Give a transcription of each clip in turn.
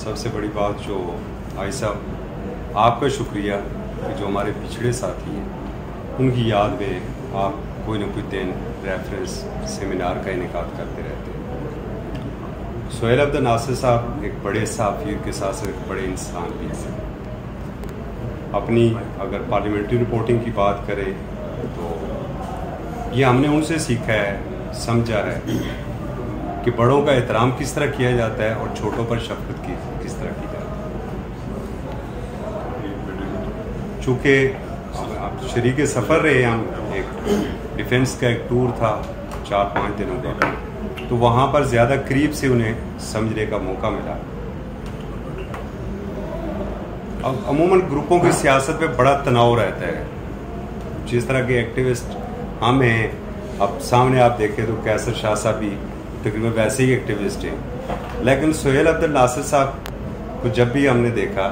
سب سے بڑی بات جو بھائی صاحب آپ کا شکریہ کہ جو ہمارے پچھڑے ساتھی ہیں ان کی یاد میں آپ کوئی نہ کوئی دن ریفرنس سیمینار کا انعقاد کرتے رہتے ہیں۔ سہیل عبد الناصر صاحب ایک بڑے صحافی کے ساتھ ساتھ ایک بڑے انسان بھی ہیں۔ اپنی اگر پارلیمنٹری رپورٹنگ کی بات کریں تو یہ ہم نے ان سے سیکھا ہے، سمجھا ہے کہ بڑوں کا احترام کس طرح کیا جاتا ہے اور چھوٹوں پر شفقت کس طرح کی جاتی ہے۔ چونکہ شریک سفر رہے ہم، ایک ڈیفنس کا ایک ٹور تھا 4-5 دنوں کا، تو وہاں پر زیادہ قریب سے انہیں سمجھنے کا موقع ملا۔ اب عموماً گروپوں کی سیاست پہ بڑا تناؤ رہتا ہے، جس طرح کے ایکٹیوسٹ ہم ہیں، اب سامنے آپ دیکھیں تو کیسر شاہ صاحب بھی تقریباً ویسے ہی ایکٹیوسٹ ہیں، لیکن سہیل عبد الناصر صاحب کو جب بھی ہم نے دیکھا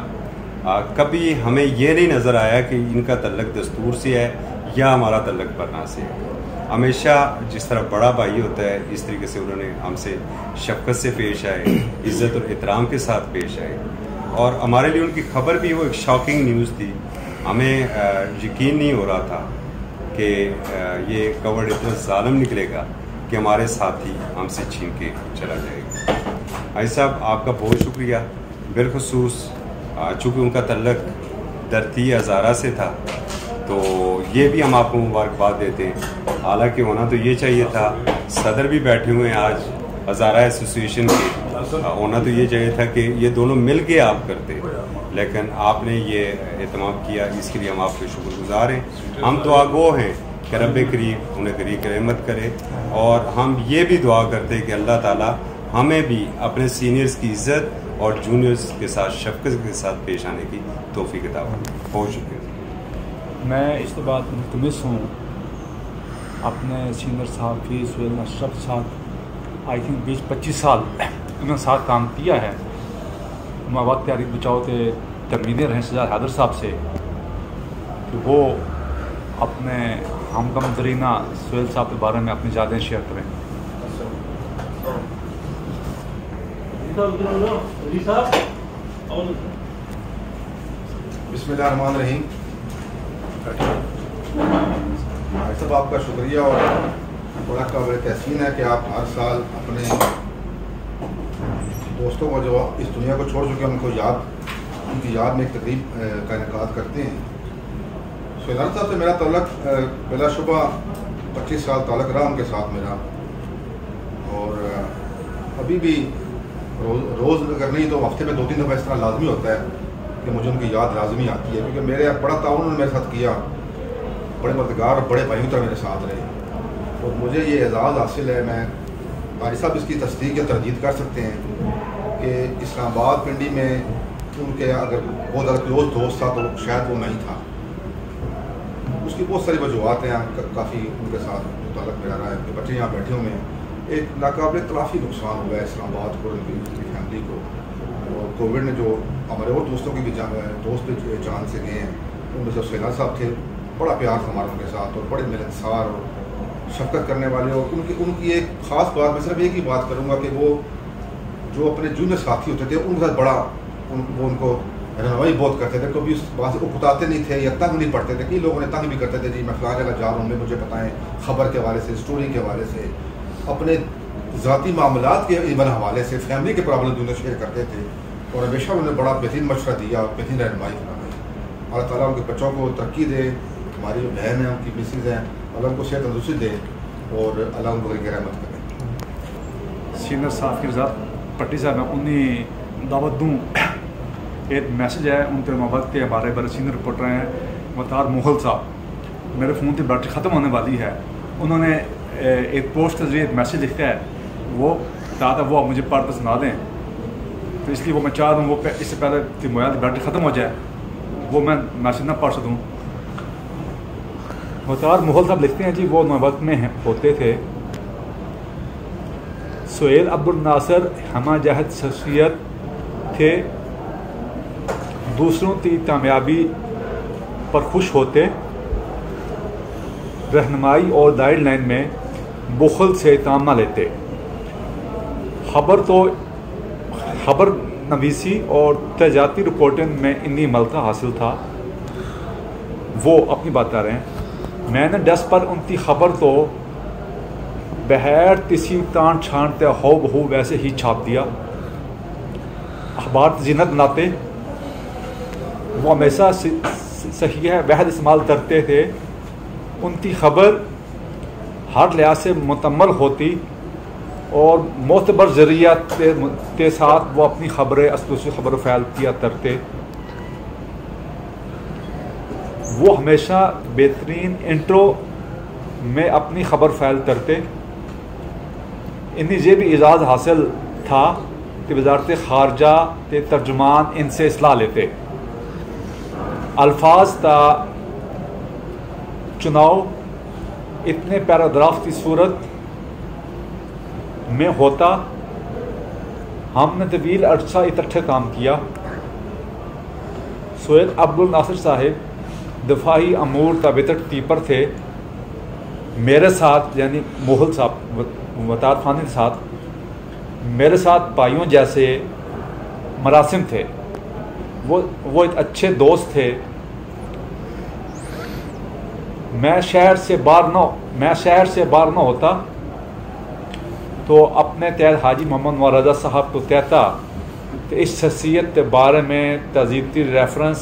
کبھی ہمیں یہ نہیں نظر آیا کہ ان کا تعلق دستور سے ہے یا ہمارا تعلق پرنا سے ہے۔ ہمیشہ جس طرح بڑا بھائی ہوتا ہے اس طریقے سے انہوں نے ہم سے شفقت سے پیش آئے، عزت اور احترام کے ساتھ پیش آئے، اور ہمارے لیے ان کی خبر بھی وہ ایک شاکنگ نیوز تھی۔ ہمیں یقین نہیں ہو رہا تھا کہ یہ کور اتنا ظالم نکلے گا کہ ہمارے ساتھی ہم سے چھین کے چلا جائے گا۔ بھائی صاحب آپ کا بہت شکریہ، بالخصوص چونکہ ان کا تعلق درتی ہزارہ سے تھا تو یہ بھی ہم آپ کو مبارکباد دیتے ہیں۔ حالانکہ ہونا تو یہ چاہیے تھا، صدر بھی بیٹھے ہوئے ہیں آج ہزارہ ایسوسیشن کے، ہونا تو یہ چاہیے تھا کہ یہ دونوں مل کے آپ کرتے، لیکن آپ نے یہ اہتمام کیا، اس کے لیے ہم آپ کے شکر گزار ہیں۔ ہم دعا گو ہیں کہ رب کریم انہیں غریق رحمت کرے، اور ہم یہ بھی دعا کرتے کہ اللہ تعالیٰ ہمیں بھی اپنے سینئرز کی عزت اور جونیئرز کے ساتھ شفقت کے ساتھ پیش آنے کی توفیق عطا فرمائے۔ بہت شکریہ۔ میں اس بات ملتمس ہوں اپنے سینئر صحافی سہیل اشرف صاحب، آئی تھنک 20-25 سال انہوں نے ساتھ کام کیا ہے۔ مواد تحریک بچاؤ کے ترمیدیں رہیں سجاد حیدر صاحب سے کہ وہ اپنے ہمدم ترینہ سہیل صاحب کے بارے میں اپنی یادیں شیئر کریں۔ بسم اللہ الرحمن الرحیم۔ بھائی صاحب آپ کا شکریہ، اور بڑا قابل تحسین ہے کہ آپ ہر سال اپنے دوستوں کو جو اس دنیا کو چھوڑ چکے ہیں ان کی یاد میں ایک تقریب کا انعقاد کرتے ہیں۔ سہیل صاحب سے میرا تعلق بلا شبہ 25 سال تعلق رہا ان کے ساتھ میرا، اور ابھی بھی روز اگر نہیں تو ہفتے میں 2-3 دفعہ اس طرح لازمی ہوتا ہے کہ مجھے ان کی یاد لازمی آتی ہے، کیونکہ میرے بڑا تعاون انہوں نے میرے ساتھ کیا، بڑے مددگار اور بڑے بھائیوں طرح میرے ساتھ رہے، اور مجھے یہ اعزاز حاصل ہے۔ میں قاری صاحب اس کی تصدیق یا تردید کر سکتے ہیں کہ اسلام آباد پنڈی میں ان کے اگر بہت زیادہ کلوز دوست تھا تو شاید وہ نہیں تھا۔ اس کی بہت ساری وجوہات ہیں، کافی ان کے ساتھ متعلق میرا رہا ہے کہ بچے یہاں بیٹھے ہوئے ہیں۔ ایک ناقابل تلافی نقصان ہوا ہے اسلام آباد کو، ان کی فیملی کو، اور کووڈ نے جو ہمارے اور دوستوں کی بھی دوست بھی جان سے گئے ہیں، ان میں سے سہیل صاحب تھے، بڑا پیار تھا ہمارا ان کے ساتھ، اور بڑے ملنسار اور شفقت کرنے والے، اور ان کی ایک خاص بات، میں صرف ایک ہی بات کروں گا کہ وہ جو اپنے جونیئر ساتھی ہوتے تھے ان کے ساتھ بڑا وہ ان کو رہنمائی بہت کرتے تھے، کبھی اس بات سے بتاتے نہیں تھے یا تنگ نہیں پڑتے تھے۔ کئی لوگوں نے تنگ بھی کرتے تھے، جی میں فلاں جگہ جا رہا ہوں، مجھے بتائیں، خبر کے حوالے سے، اسٹوری کے حوالے سے، اپنے ذاتی معاملات کے ایون حوالے سے، فیملی کے پرابلم جو شیئر کرتے تھے، اور ہمیشہ انہوں نے بڑا بہترین مشورہ دیا، بہترین رہنمائی کرائی۔ اللہ تعالیٰ ان کے بچوں کو ترقی دے، ہماری جو بہن ہیں ان کی مسز ہیں، اللہ ان کو صحت تندرستی دے، اور اللہ ان کو غریق رحمت کرے۔ سینئر صحافی رضا پٹی صاحب میں انہیں دعوت دوں، ایک میسج ہے ان کے محبت کے ہمارے بڑے سینئر رپورٹر ہیں مختار مغل صاحب، میرے فون کی بیٹری ختم ہونے والی ہے، انہوں نے ایک پوسٹ کے ذریعے ایک میسج لکھا ہے، وہ کہا تھا وہ آپ مجھے پڑھ کر سنا دیں، تو اس لیے وہ میں چاہ رہا ہوں وہ اس سے پہلے کہ موبائل کی بیٹری ختم ہو جائے وہ میں میسج نہ پڑھ سکوں۔ مختار مغل صاحب لکھتے ہیں جی وہ محبت میں ہوتے تھے، سہیل عبد الناصر ہمہ جہت شخصیت تھے، دوسروں کی کامیابی پر خوش ہوتے، رہنمائی اور گائیڈ لائن میں بخل سے کام نہ لیتے، خبر نویسی اور تجارتی رپورٹنگ میں انی ملکہ حاصل تھا. وہ اپنی بات کر رہے ہیں. میں نے ڈیسک پر ان کی خبر تو بغیر کسی تان چھانتے ہو بہو ویسے ہی چھاپ دیا. اخبار زینت بناتے. وہ ہمیشہ صحیح ہے وحد استعمال کرتے تھے. ان کی خبر ہر لحاظ سے مکمل ہوتی اور معتبر ذریعہ کے ساتھ وہ اپنی خبریں اسلوسی خبر پھیل کیا کرتے. وہ ہمیشہ بہترین انٹرو میں اپنی خبر پھیل کرتے. انہیں یہ بھی اعزاز حاصل تھا کہ وزارت خارجہ کے ترجمان ان سے اصلاح لیتے. الفاظ کا چناؤ اتنے پیراگراف کی صورت میں ہوتا. ہم نے طویل عرصہ اکٹھے کام کیا. سید عبد الناصر صاحب دفاعی امور کا وکٹ کیپر تھے. میرے ساتھ یعنی موہل صاحب وطار خانی کے ساتھ میرے ساتھ بھائیوں جیسے مراسم تھے. وہ ایک اچھے دوست تھے. میں شہر سے باہر نہ ہوتا تو اپنے تحت حاجی محمد نواز رضا صاحب کو کہتا کہ اس شخصیت کے بارے میں تزیدی ریفرنس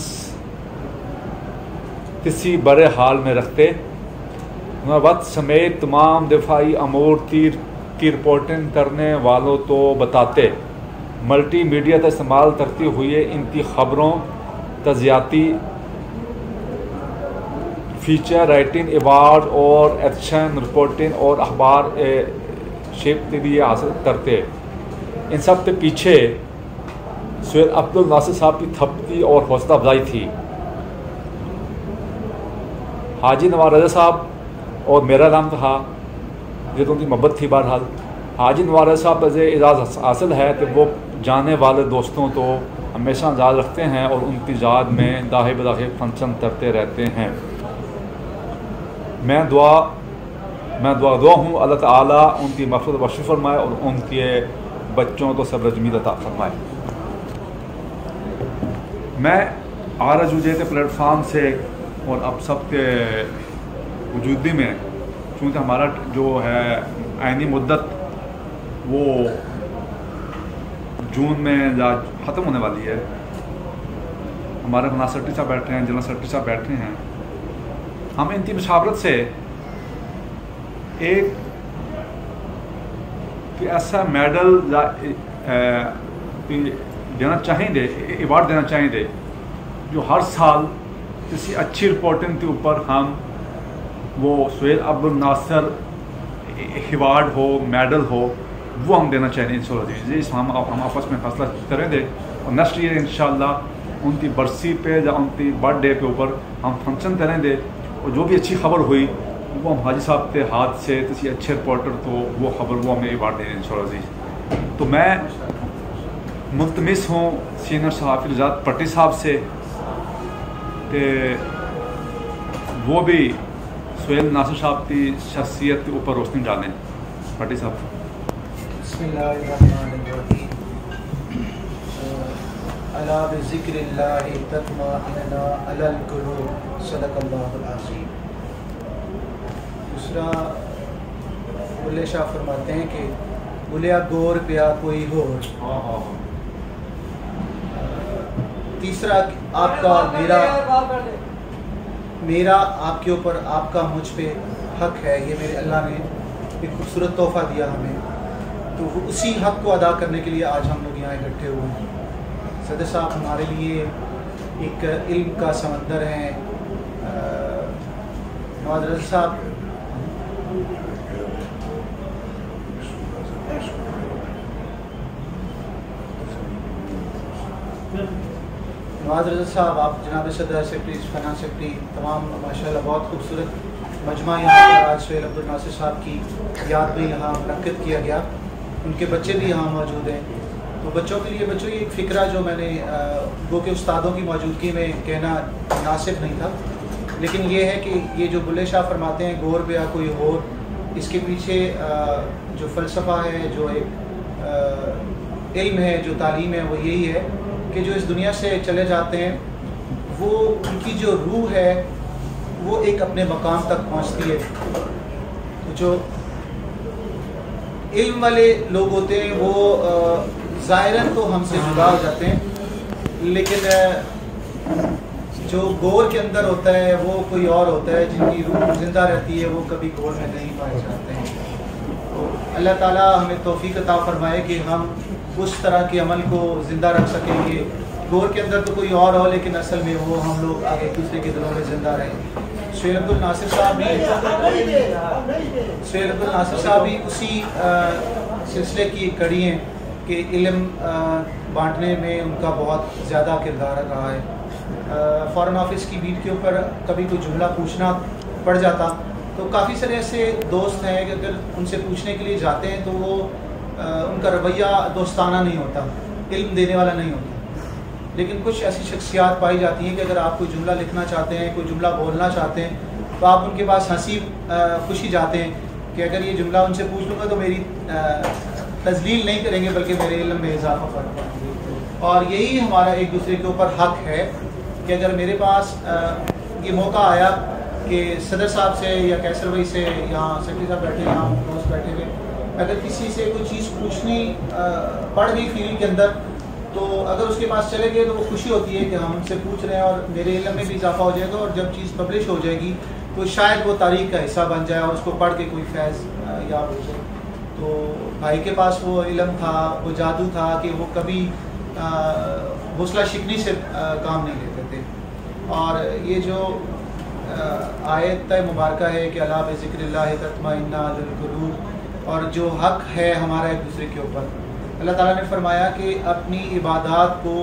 کسی بڑے حال میں رکھتے. وقت سمیت تمام دفاعی امور کی رپورٹنگ کرنے والوں تو بتاتے. ملٹی میڈیا کا استعمال کرتے ہوئے ان کی خبروں تجزیاتی فیچر رائٹنگ ایوارڈ اور ایکشن رپورٹنگ اور اخبار شیپ کے لیے حاصل کرتے. ان سب کے پیچھے سید عبد الناصر صاحب کی تھپتی اور حوصلہ افزائی تھی. حاجی نواز رضا صاحب اور میرا نام تھا یہ تو ان کی محبت تھی. بہرحال حاجی نواز رضا صاحب سے اعزاز حاصل ہے کہ وہ جانے والے دوستوں تو ہمیشہ یاد رکھتے ہیں اور ان کی یاد میں داہے بداہے فنکشن کرتے رہتے ہیں. میں دعا ہوں اللہ تعالیٰ ان کی مغفرت بخش فرمائے اور ان کے بچوں کو صبر جمیل عطا فرمائے. میں آرز وجہ پلیٹ فارم سے اور اب سب کے وجودی میں چونکہ ہمارا جو ہے آئینی مدت وہ جون میں ختم ہونے والی ہے. ہمارے مناسب سیکرٹری صاحب بیٹھے ہیں, جنرل سیکرٹری صاحب بیٹھے ہیں. ہم ان کی مشاورت سے ایک ایسا میڈل دینا چاہیں گے, ایوارڈ دینا چاہیں گے جو ہر سال کسی اچھی رپورٹنگ کے اوپر ہم وہ سید عبد الناصر ایوارڈ ہو, میڈل ہو, وہ ہم دینا چاہیں گے انشاءاللہ. جی ہم آپس میں فیصلہ کریں گے اور نیکسٹ ایئر انشاءاللہ ان کی برسی پہ یا ان کی برتھ ڈے کے اوپر ہم فنکشن کریں گے. اور جو بھی اچھی خبر ہوئی وہ ہم حاجی صاحب کے ہاتھ سے کسی اچھے رپورٹر تو وہ خبر وہ ہمیں ایوارڈ دیں گے انشاءاللہ. جی تو میں ملتمس ہوں سینئر صحافی رضات پٹی صاحب سے کہ وہ بھی سہیل ناصر صاحب کی شخصیت کے اوپر روشنی ڈالیں. پٹی صاحب. بسم اللہ الرحمن الرحیم. الا بذکر اللہ تطمئن القلوب. صدق اللہ العظیم. دوسرا بلے شاہ فرماتے ہیں کہ بولیا گور پیا کوئی ہور. تیسرا آپ کا میرا آپ کے اوپر, آپ کا مجھ پہ حق ہے. یہ میرے اللہ نے ایک خوبصورت تحفہ دیا ہمیں, تو اسی حق کو ادا کرنے کے لیے آج ہم لوگ یہاں اکٹھے ہوئے ہیں. صدر صاحب ہمارے لیے ایک علم کا سمندر ہیں. نواز رضا صاحب نواز رضا صاحب آپ جناب صدر سیکرٹری فائنانس سیکرٹری تمام ماشاءاللہ بہت خوبصورت مجمع یہاں پر آج سہیل عبد الناصر صاحب کی یاد میں یہاں منعقد کیا گیا. ان کے بچے بھی یہاں موجود ہیں. تو بچوں کے لیے یہ ایک فکرہ جو میں نے وہ کہ استادوں کی موجودگی میں کہنا مناسب نہیں تھا, لیکن یہ ہے کہ یہ جو بلے شاہ فرماتے ہیں گور پیا کوئی ہور, اس کے پیچھے جو فلسفہ ہے, جو ایک علم ہے, جو تعلیم ہے, وہ یہی ہے کہ جو اس دنیا سے چلے جاتے ہیں وہ ان کی جو روح ہے وہ ایک اپنے مقام تک پہنچتی ہے. جو علم والے لوگ ہوتے ہیں وہ ظاہراً تو ہم سے جدا ہو جاتے ہیں, لیکن جو گور کے اندر ہوتا ہے وہ کوئی اور ہوتا ہے, جن کی روح زندہ رہتی ہے وہ کبھی گور میں نہیں پائے جاتے ہیں. تو اللہ تعالیٰ ہمیں توفیق عطا فرمائے کہ ہم اس طرح کے عمل کو زندہ رکھ سکیں گے. گور کے اندر تو کوئی اور ہو لیکن اصل میں وہ ہم لوگ آگے ایک دوسرے کے دلوں میں زندہ رہیں. سہیل عبد الناصر صاحب بھی اسی سلسلے کی کڑی ہیں کہ علم بانٹنے میں ان کا بہت زیادہ کردار رہا ہے. فارن آفس کی بیٹ کے اوپر کبھی کوئی جملہ پوچھنا پڑ جاتا تو کافی سارے ایسے دوست ہیں کہ اگر ان سے پوچھنے کے لیے جاتے ہیں تو وہ ان کا رویہ دوستانہ نہیں ہوتا, علم دینے والا نہیں ہوتا. لیکن کچھ ایسی شخصیات پائی جاتی ہیں کہ اگر آپ کوئی جملہ لکھنا چاہتے ہیں, کوئی جملہ بولنا چاہتے ہیں تو آپ ان کے پاس ہنسی خوشی جاتے ہیں کہ اگر یہ جملہ ان سے پوچھ لوں گا تو میری تذلیل نہیں کریں گے بلکہ میرے علم میں اضافہ کریں گے. اور یہی ہمارا ایک دوسرے کے اوپر حق ہے کہ اگر میرے پاس یہ موقع آیا کہ صدر صاحب سے یا کیسر بھائی سے یا سیکرٹری صاحب بیٹھے یہاں دوست بیٹھے ہوئے, اگر کسی سے کوئی چیز پوچھنی پڑ گئی فیلڈ کے اندر تو اگر اس کے پاس چلے گئے تو وہ خوشی ہوتی ہے کہ ہم ان سے پوچھ رہے ہیں اور میرے علم میں بھی اضافہ ہو جائے گا, اور جب چیز پبلش ہو جائے گی تو شاید وہ تاریخ کا حصہ بن جائے اور اس کو پڑھ کے کوئی فیض یاب ہو جائے. تو بھائی کے پاس وہ علم تھا, وہ جادو تھا کہ وہ کبھی حوصلہ شکنی سے کام نہیں لیتے تھے. اور یہ جو آیت مبارکہ ہے کہ الا بذکر اللہ تطمئن القلوب, اور جو حق ہے ہمارا ایک دوسرے کے اوپر, اللہ تعالیٰ نے فرمایا کہ اپنی عبادات کو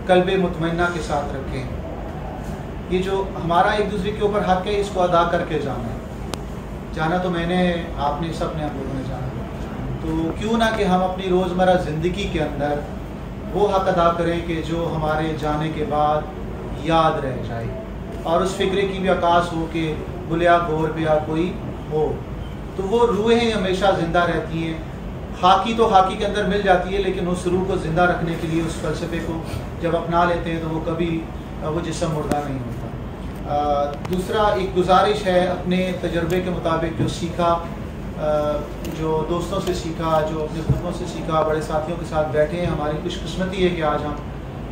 قلب مطمئنہ کے ساتھ رکھیں. یہ جو ہمارا ایک دوسرے کے اوپر حق ہے اس کو ادا کر کے جانا تو میں نے, آپ نے, سب نے, ہم لوگوں نے جانا. تو کیوں نہ کہ ہم اپنی روزمرہ زندگی کے اندر وہ حق ادا کریں کہ جو ہمارے جانے کے بعد یاد رہ جائے, اور اس فکرے کی بھی عکاس ہو کہ بلیا گور پیا کوئی ہو. تو وہ روحیں ہمیشہ زندہ رہتی ہیں. خاکی تو خاکی کے اندر مل جاتی ہے, لیکن اس روح کو زندہ رکھنے کے لیے اس فلسفے کو جب اپنا لیتے ہیں تو وہ کبھی وہ جسم مردہ نہیں ہوتا. دوسرا ایک گزارش ہے, اپنے تجربے کے مطابق جو سیکھا, جو دوستوں سے سیکھا, جو اپنے خطبوں سے سیکھا, بڑے ساتھیوں کے ساتھ بیٹھے ہیں. ہماری خوش قسمتی ہے کہ آج ہم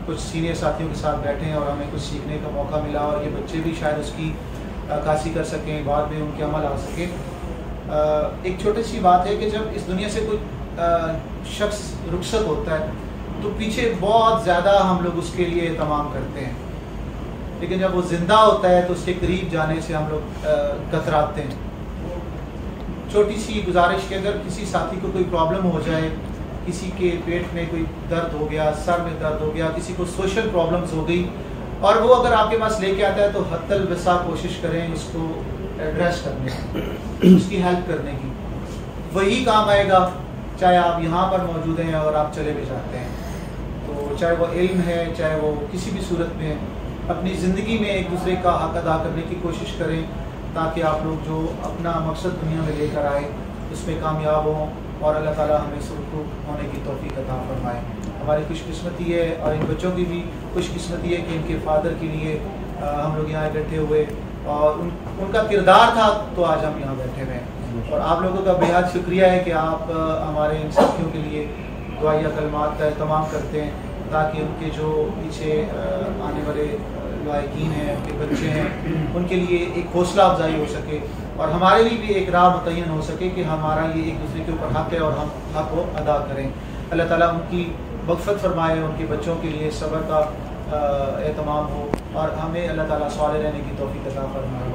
کچھ سینئر ساتھیوں کے ساتھ بیٹھے ہیں اور ہمیں کچھ سیکھنے کا موقع ملا, اور یہ بچے بھی شاید اس کی عکاسی کر سکیں, بعد میں ان کے عمل آ سکے. ایک چھوٹی سی بات ہے کہ جب اس دنیا سے کوئی شخص رخصت ہوتا ہے تو پیچھے بہت زیادہ ہم لوگ اس کے لیے اہتمام کرتے ہیں, لیکن جب وہ زندہ ہوتا ہے تو اس کے قریب جانے سے ہم لوگ کتراتے ہیں. چھوٹی سی گزارش کہ اگر کسی ساتھی کو کوئی پرابلم ہو جائے, کسی کے پیٹ میں کوئی درد ہو گیا, سر میں درد ہو گیا, کسی کو سوشل پرابلمز ہو گئی, اور وہ اگر آپ کے پاس لے کے آتا ہے تو حتی الوسع کوشش کریں اس کو ایڈریس کرنے کی, اس کی ہیلپ کرنے کی. وہی کام آئے گا چاہے آپ یہاں پر موجود ہیں اور آپ چلے بھی جاتے ہیں. تو چاہے وہ علم ہے, چاہے وہ کسی بھی صورت میں, اپنی زندگی میں ایک دوسرے کا حق ادا کرنے کی کوشش کریں تاکہ آپ لوگ جو اپنا مقصد دنیا میں لے کر آئے اس میں کامیاب ہوں, اور اللہ تعالیٰ ہمیں سرخرو ہونے کی توفیق عطا فرمائے. ہماری خوش قسمتی ہے اور ان بچوں کی بھی خوش قسمتی ہے کہ ان کے فادر کے لیے ہم لوگ یہاں اکٹھے ہوئے, اور ان کا کردار تھا تو آج ہم یہاں بیٹھے ہوئے ہیں. اور آپ لوگوں کا بے حد شکریہ ہے کہ آپ ہمارے ان ساتھیوں کے لیے دعائیہ کلمات کا اہتمام کرتے ہیں تاکہ ان کے جو پیچھے آنے والے لائقین ہیں, ان کے بچے ہیں, ان کے لیے ایک حوصلہ افزائی ہو سکے, اور ہمارے لیے بھی ایک راہ متعین ہو سکے کہ ہمارا یہ ایک دوسرے کے اوپر حق ہے اور ہم حق کو ادا کریں. اللہ تعالیٰ ان کی مغفرت فرمائے, ان کے بچوں کے لیے صبر کا اہتمام ہو, اور ہمیں اللہ تعالیٰ صالح رہنے کی توفیق عطا فرمائے.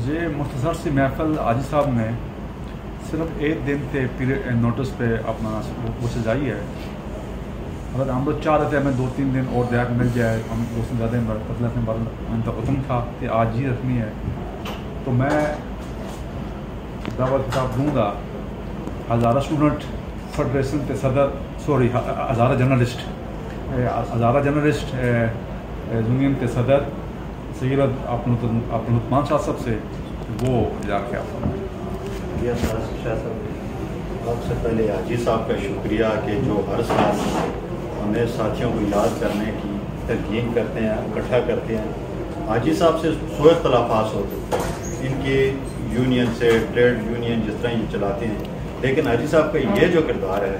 یہ مختصر سی محفل حاجی صاحب نے صرف ایک دن کے نوٹس پہ اپنا وہ سجائی ہے. اگر ہم لوگ چاہ رہے تھے ہمیں 2-3 دن اور دیہات مل جائے, ہم دوست زیادہ حکم تھا کہ آج ہی رکھنی ہے, تو میں دعوت خطاب دوں گا ہزارہ اسٹوڈنٹ فیڈریشن کے صدر, سوری ہزارہ جرنلسٹ یونین کے صدر سید عبدالرحمان شاہ صاحب سے, وہ جا کے آپ سب سے پہلے حاجی صاحب کا شکریہ کہ جو ہر سال ہمیں ساتھیوں کو یاد کرنے کی تلقین کرتے ہیں، اکٹھا کرتے ہیں۔ حاجی صاحب سے سو اختلافات ہوتے ہیں، ان کے یونین سے، ٹریڈ یونین جس طرح یہ چلاتے ہیں، لیکن حاجی صاحب کا یہ جو کردار ہے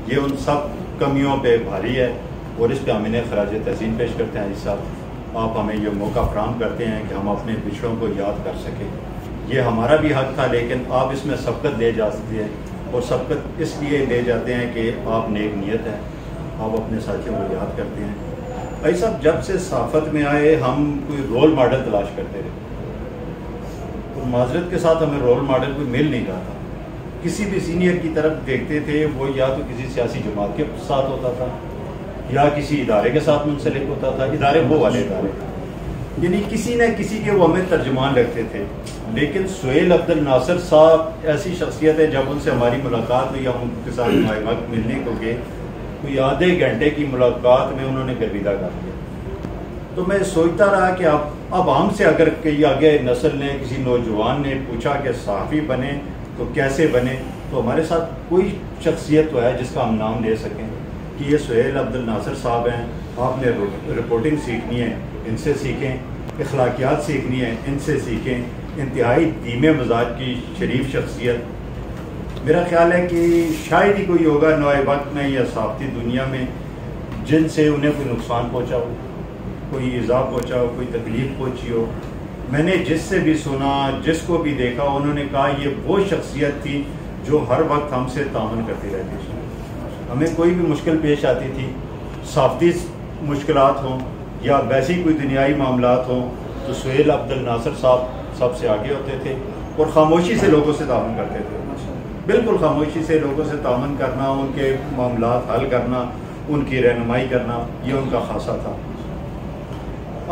یہ ان سب کمیوں پہ بھاری ہے، اور اس پہ ہم انہیں خراج تحسین پیش کرتے ہیں۔ حاجی صاحب، آپ ہمیں یہ موقع فراہم کرتے ہیں کہ ہم اپنے پچھڑوں کو یاد کر سکیں۔ یہ ہمارا بھی حق تھا، لیکن آپ اس میں سبقت لے جا سکتے ہیں، اور سبقت اس لیے لے جاتے ہیں کہ آپ نیک نیت ہیں، آپ اپنے ساتھیوں کو یاد کرتے ہیں۔ حاجی صاحب جب سے صحافت میں آئے ہم کوئی رول ماڈل تلاش کرتے رہے، اور معذرت کے ساتھ ہمیں رول ماڈل کوئی مل نہیں رہا تھا۔ کسی بھی سینئر کی طرف دیکھتے تھے، وہ یا تو کسی سیاسی جماعت کے ساتھ ہوتا تھا یا کسی ادارے کے ساتھ منسلک ہوتا تھا، ادارے وہ والے ادارے، یعنی کسی نہ کسی کے وہ ہمیں ترجمان لگتے تھے۔ لیکن سہیل عبد الناصر صاحب ایسی شخصیت ہے، جب ان سے ہماری ملاقات ہوئی، ہم ان کے ساتھ وقت ملنے کو گئے، کوئی آدھے گھنٹے کی ملاقات میں انہوں نے گرویدہ کر دیا۔ تو میں سوچتا رہا کہ اب ہم سے اگر کئی آگے نسل نے، کسی نوجوان نے پوچھا کہ صحافی بنے تو کیسے بنے، تو ہمارے ساتھ کوئی شخصیت تو ہے جس کا ہم نام لے سکیں کہ یہ سہیل عبد الناصر صاحب ہیں۔ آپ نے رپورٹنگ سیکھنی ہے، ان سے سیکھیں، اخلاقیات سیکھنی ہے، ان سے سیکھیں۔ انتہائی دھیمے مزاج کی شریف شخصیت، میرا خیال ہے کہ شاید ہی کوئی ہوگا نوئے وقت میں یا صحافتی دنیا میں جن سے انہیں کوئی نقصان پہنچا ہو، کوئی ایذا پہنچا ہو، کوئی تکلیف پہنچی ہو۔ میں نے جس سے بھی سنا، جس کو بھی دیکھا، انہوں نے کہا یہ وہ شخصیت تھی جو ہر وقت ہم سے تعاون کرتی رہتی تھی۔ ہمیں کوئی بھی مشکل پیش آتی تھی، صحافتی مشکلات ہوں یا ویسی کوئی دنیائی معاملات ہوں، تو سہیل عبد الناصر صاحب سب سے آگے ہوتے تھے اور خاموشی سے لوگوں سے تعاون کرتے تھے۔ بالکل خاموشی سے لوگوں سے تعاون کرنا، ان کے معاملات حل کرنا، ان کی رہنمائی کرنا، یہ ان کا خاصہ تھا۔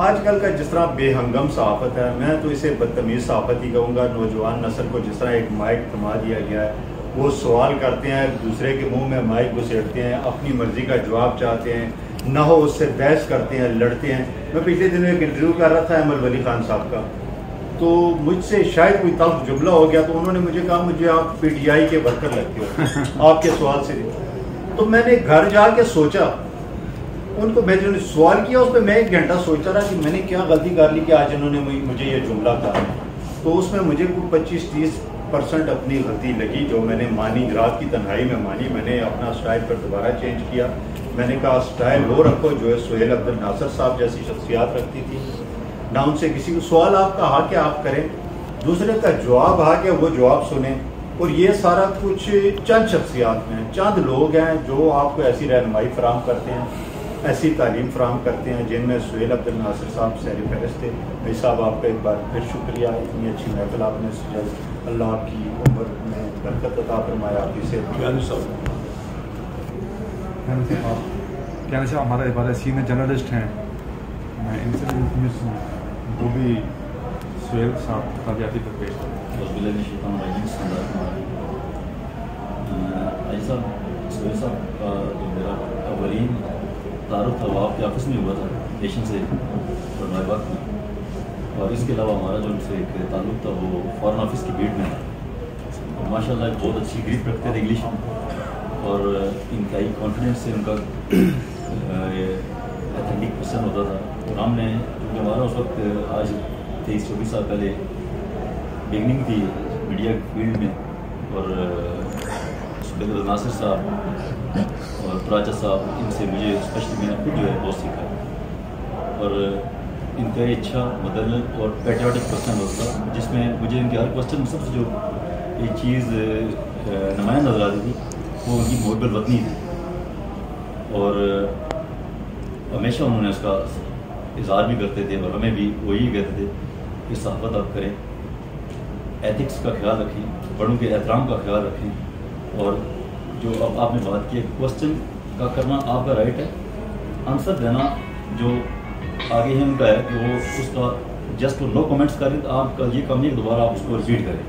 آج کل کا جس طرح بے ہنگم صحافت ہے، میں تو اسے بدتمیز صحافت ہی کہوں گا۔ نوجوان نسل کو جس طرح ایک مائک تھما دیا گیا ہے، وہ سوال کرتے ہیں، دوسرے کے منہ میں مائک گھسیٹتے ہیں، اپنی مرضی کا جواب چاہتے ہیں، نہ ہو اس سے بحث کرتے ہیں، لڑتے ہیں۔ میں پچھلے دن ایک انٹرویو کر رہا تھا احمد ولی خان صاحب کا، تو مجھ سے شاید کوئی تلخ جملہ ہو گیا، تو انہوں نے مجھے کہا مجھے آپ پی ٹی آئی کے ورکر لگتے ہو آپ کے سوال سے۔ تو میں نے گھر جا کے سوچا، ان کو میں جو نے سوال کیا اس پہ میں ایک گھنٹہ سوچتا رہا کہ میں نے کیا غلطی کر لی کہ آج انہوں نے مجھے یہ جملہ کہا۔ تو اس میں مجھے کوئی 25-30% اپنی غلطی لگی جو میں نے مانی، رات کی تنہائی میں مانی۔ میں نے اپنا سٹائل پر دوبارہ چینج کیا۔ میں نے کہا سٹائل وہ رکھو جو ہے سہیل عبد الناصر صاحب جیسی شخصیات رکھتی تھی، نہ ان سے کسی کو سوال آپ کا حق ہے آپ کریں، دوسرے کا جواب حق ہے وہ جواب سنیں۔ اور یہ سارا کچھ چند شخصیات میں، چند لوگ ہیں جو آپ کو ایسی رہنمائی فراہم کرتے ہیں، ایسی تعلیم فراہم کرتے ہیں، جن میں سہیل عبد الناصر صاحب سیر فہرست تھے۔ بھائی صاحب آپ کا ایک بار پھر شکریہ، اتنی اچھی محفل آپ نے سجائی، اللہ آپ کی عمر میں برکت عطا فرمائے، آپ کی صحت۔ کہنے سے ہمارے بارے سینئر جرنلسٹ ہیں، میں ان سے وہ بھی سہیل صاحب تابعاتی پر پیش سہیل صاحب کا جو میرا اولین تعارف تھا وہ آپ کے آفس میں ہوا تھا، نیشن سے اور نوئے وقت میں، اور اس کے علاوہ ہمارا جو ان سے ایک تعلق تھا وہ فارن آفس کی بیٹ میں تھا۔ اور ماشاء اللہ ایک بہت اچھی گریپ رکھتے تھے انگلش میں، اور انتہائی کانفیڈنس سے ان کا ایتھینٹک پرسن ہوتا تھا۔ اور ہم نے کیونکہ ہمارا اس وقت آج 23-24 سال پہلے بگننگ تھی میڈیا فیلڈ میں، اور سہیل عبد الناصر صاحب اور پراچا صاحب، ان سے مجھے اسپیشلی میں نے خود جو ہے بہت سیکھا، اور انتہائی اچھا مدلل اور پیٹریوٹک پرسن ہوتا، جس میں مجھے ان کے ہر کوشچن میں سب سے جو ایک چیز نمایاں نظر آتی تھی وہ ان کی محب الوطنی تھی، اور ہمیشہ انہوں نے اس کا اظہار بھی کرتے تھے، اور ہمیں بھی وہی کہتے تھے کہ صحافت آپ کریں، ایتھکس کا خیال رکھیں، بڑوں کے احترام کا خیال رکھیں، اور جو اب آپ نے بات کی کوشچن کا کرنا آپ کا رائٹ ہے، آنسر دینا جو آگے ہے ان کا ہے کہ وہ اس کا جسٹ نو کمنٹس کریں، تو آپ کا یہ کام نہیں کہ دوبارہ آپ اس کو ریپیٹ کریں،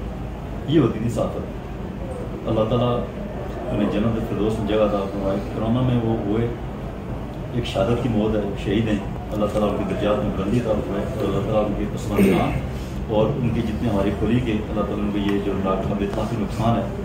یہ ہوتی تھی صحافت۔ اللہ تعالیٰ انہیں جنت الفردوس میں جگہ تھا فرمائے۔ کرونا میں وہ ہوئے، ایک شہادت کی موت ہے، شہید ہیں، اللہ تعالیٰ ان کی درجات میں بلندی عطا فرمائے، اور اللہ تعالیٰ ان کے پسماندگان اور ان کی جتنے ہماری کھلی کے اللہ تعالیٰ ان کو یہ جو ناقابل تعافی نقصان ہے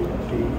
28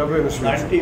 90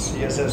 CSS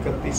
31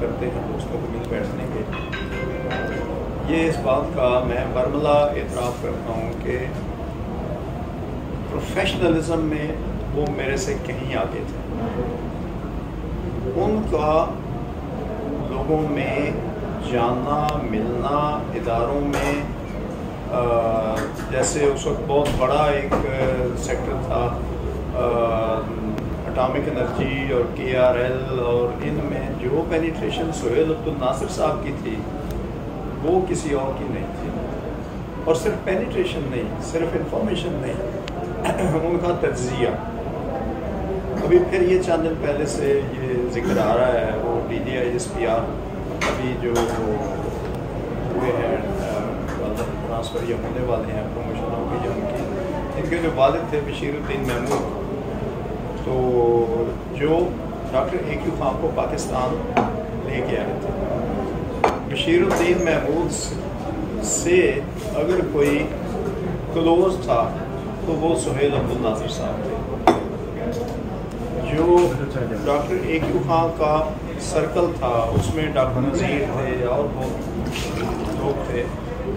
کرتے ہیں دوستوں کو مل بیٹھنے کے. یہ اس بات کا میں برملا اعتراف کرتا ہوں کہ پروفیشنلزم میں وہ میرے سے کہیں آگے تھے. ان کا لوگوں میں جاننا ملنا اداروں میں جیسے اس وقت بہت بڑا ایک سیکٹر تھا اٹامک انرجی اور KRL اور ان میں جو پینیٹریشن سہیل عبد الناصر صاحب کی تھی وہ کسی اور کی نہیں تھی. اور صرف پینیٹریشن نہیں, صرف انفارمیشن نہیں, ان کا تجزیہ. ابھی پھر یہ چند دن پہلے سے یہ ذکر آ رہا ہے وہ DDISPR ابھی جو ہوئے ہیں ٹرانسفر یا ہونے والے ہیں, پروموشن ہو گئی ان کی, ان کے جو والد تھے بشیر الدین محمود, تو جو ڈاکٹر AQ خان کو پاکستان لے کے آئے تھے. بشیر الدین محمود سے اگر کوئی کلوز تھا تو وہ سہیل عبد الناصر صاحب تھے. جو ڈاکٹر AQ خان کا سرکل تھا اس میں ڈاکٹر نذیر تھے اور بہت لوگ تھے,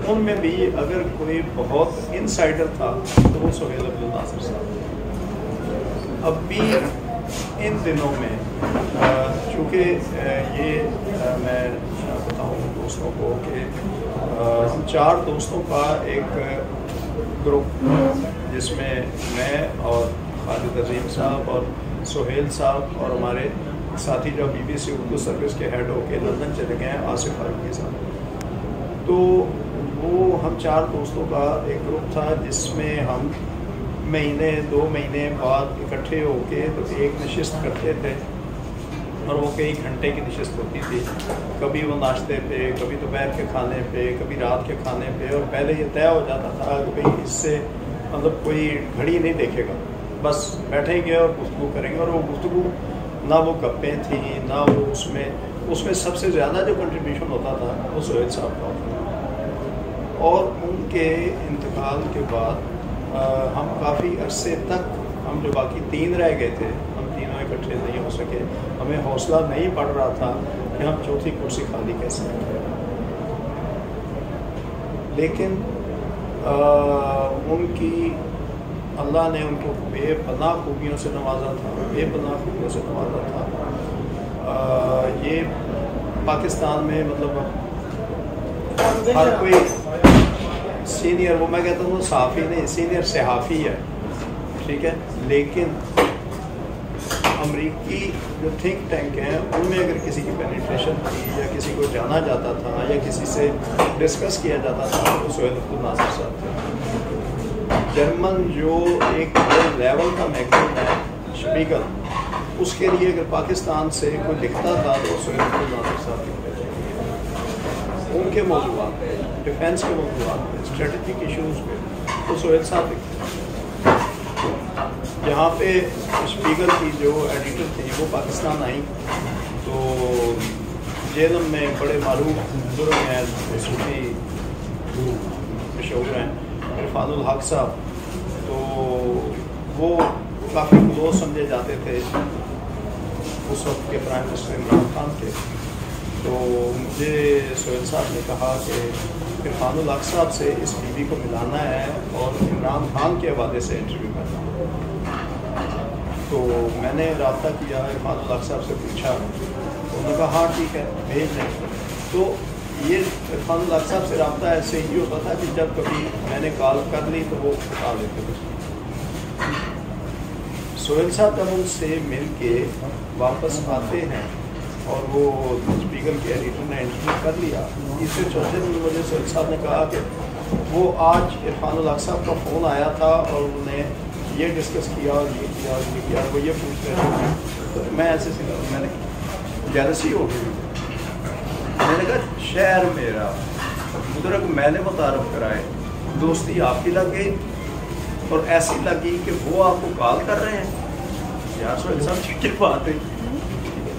ان میں بھی اگر کوئی بہت انسائڈر تھا تو وہ سہیل عبد الناصر صاحب تھے. اب بھی ان دنوں میں چونکہ یہ میں بتاؤں دوستوں کو کہ ہم 4 دوستوں کا ایک گروپ جس میں میں اور خالد عظیم صاحب اور سہیل صاحب اور ہمارے ساتھی جو BBC اردو سروس کے ہیڈ ہو کے لندن چلے گئے ہیں آصف فاروقی صاحب, تو وہ ہم 4 دوستوں کا ایک گروپ تھا جس میں ہم مہینے 2 مہینے بعد اکٹھے ہو کے تو ایک نشست کرتے تھے اور وہ کئی گھنٹے کی نشست ہوتی تھی. کبھی وہ ناشتے پہ, کبھی دوپہر کے کھانے پہ, کبھی رات کے کھانے پہ, اور پہلے یہ طے ہو جاتا تھا کہ بھئی اس سے مطلب کوئی گھڑی نہیں دیکھے گا, بس بیٹھیں گے اور گفتگو کریں گے. اور وہ گفتگو نہ وہ گپیں تھیں نہ وہ اس میں سب سے زیادہ جو کنٹریبیوشن ہوتا تھا وہ سہیل صاحب کا ہوتا تھا. اور ان کے انتقال کے بعد ہم کافی عرصے تک, ہم جو باقی 3 رہ گئے تھے, ہم تینوں اکٹھے نہیں ہو سکے. ہمیں حوصلہ نہیں پڑ رہا تھا کہ ہم چوتھی کرسی خالی کیسے رکھیں. لیکن ان کی اللہ نے ان کو بے پناہ خوبیوں سے نوازا تھا. یہ پاکستان میں مطلب ہر کوئی سینئر, وہ میں کہتا ہوں صحافی نہیں, سینئر صحافی ہے, ٹھیک ہے, لیکن امریکی جو تھنک ٹینک ہیں ان میں اگر کسی کی پینیٹریشن تھی یا کسی کو جانا جاتا تھا یا کسی سے ڈسکس کیا جاتا تھا تو سہیل عبد الناصر صاحب تھے. جرمن جو ایک لیول کا میگزین ہے شپیگل, اس کے لیے اگر پاکستان سے کوئی لکھتا تھا تو سہیل عبد الناصر صاحب لکھتے تھے. ان کے موضوعات پہ, ڈیفینس کے موضوعات پہ, اسٹریٹجک ایشوز پہ تو سہیل صاحب لکھتے تھے. یہاں پہ شپیگل کی جو ایڈیٹر تھی وہ پاکستان آئیں تو جیلم میں بڑے معروف بزرگ ہیں, صوفی مشہور ہیں, عرفان الحق صاحب, تو وہ کافی کلوز سمجھے جاتے تھے اس وقت کے پرائم منسٹر عمران خان کے. تو مجھے سہیل صاحب نے کہا کہ عرفان الحق صاحب سے اس بیوی کو ملانا ہے اور عمران خان کے حوالے سے انٹرویو کرنا. تو میں نے رابطہ کیا, عرفان الحق صاحب سے پوچھا, انہوں نے کہا ہاں ٹھیک ہے بھیج دیں. تو یہ عرفان الحق صاحب سے رابطہ ایسے ہی ہوتا تھا کہ جب کبھی میں نے کال کر لی تو وہ بتا دیتے تھے. سہیل صاحب جب ان سے مل کے واپس آتے ہیں اور وہ اسپیکر کے ایڈیٹر نے انٹرویو کر لیا, تیسرے چوتھے دن مجھے سہیل صاحب نے کہا کہ وہ آج عرفان الحق صاحب کا فون آیا تھا اور انہوں نے یہ ڈسکس کیا اور یہ کیا اور یہ کیا, وہ یہ پوچھ رہے تھے. تو میں ایسے میں نے جیلسی ہو گئی. میں نے کہا شہر میرا, بزرگ میں نے متعارف کرائے, دوستی آپ کی لگ گئی اور ایسی لگی کہ وہ آپ کو کال کر رہے ہیں. یار سہیل صاحب چھٹی بات ہے,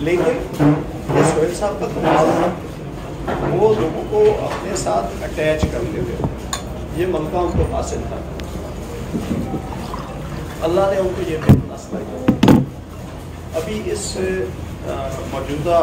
لیکن یہ سہیل صاحب کا کمال تھا, وہ لوگوں کو اپنے ساتھ اٹیچ کرتے تھے. یہ ملکہ ان کو حاصل تھا, اللہ نے ان کو یہ نسل دی. ابھی اس موجودہ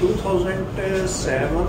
2007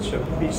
26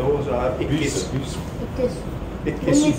2021। 21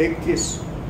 21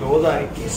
2021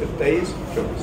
23 24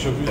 26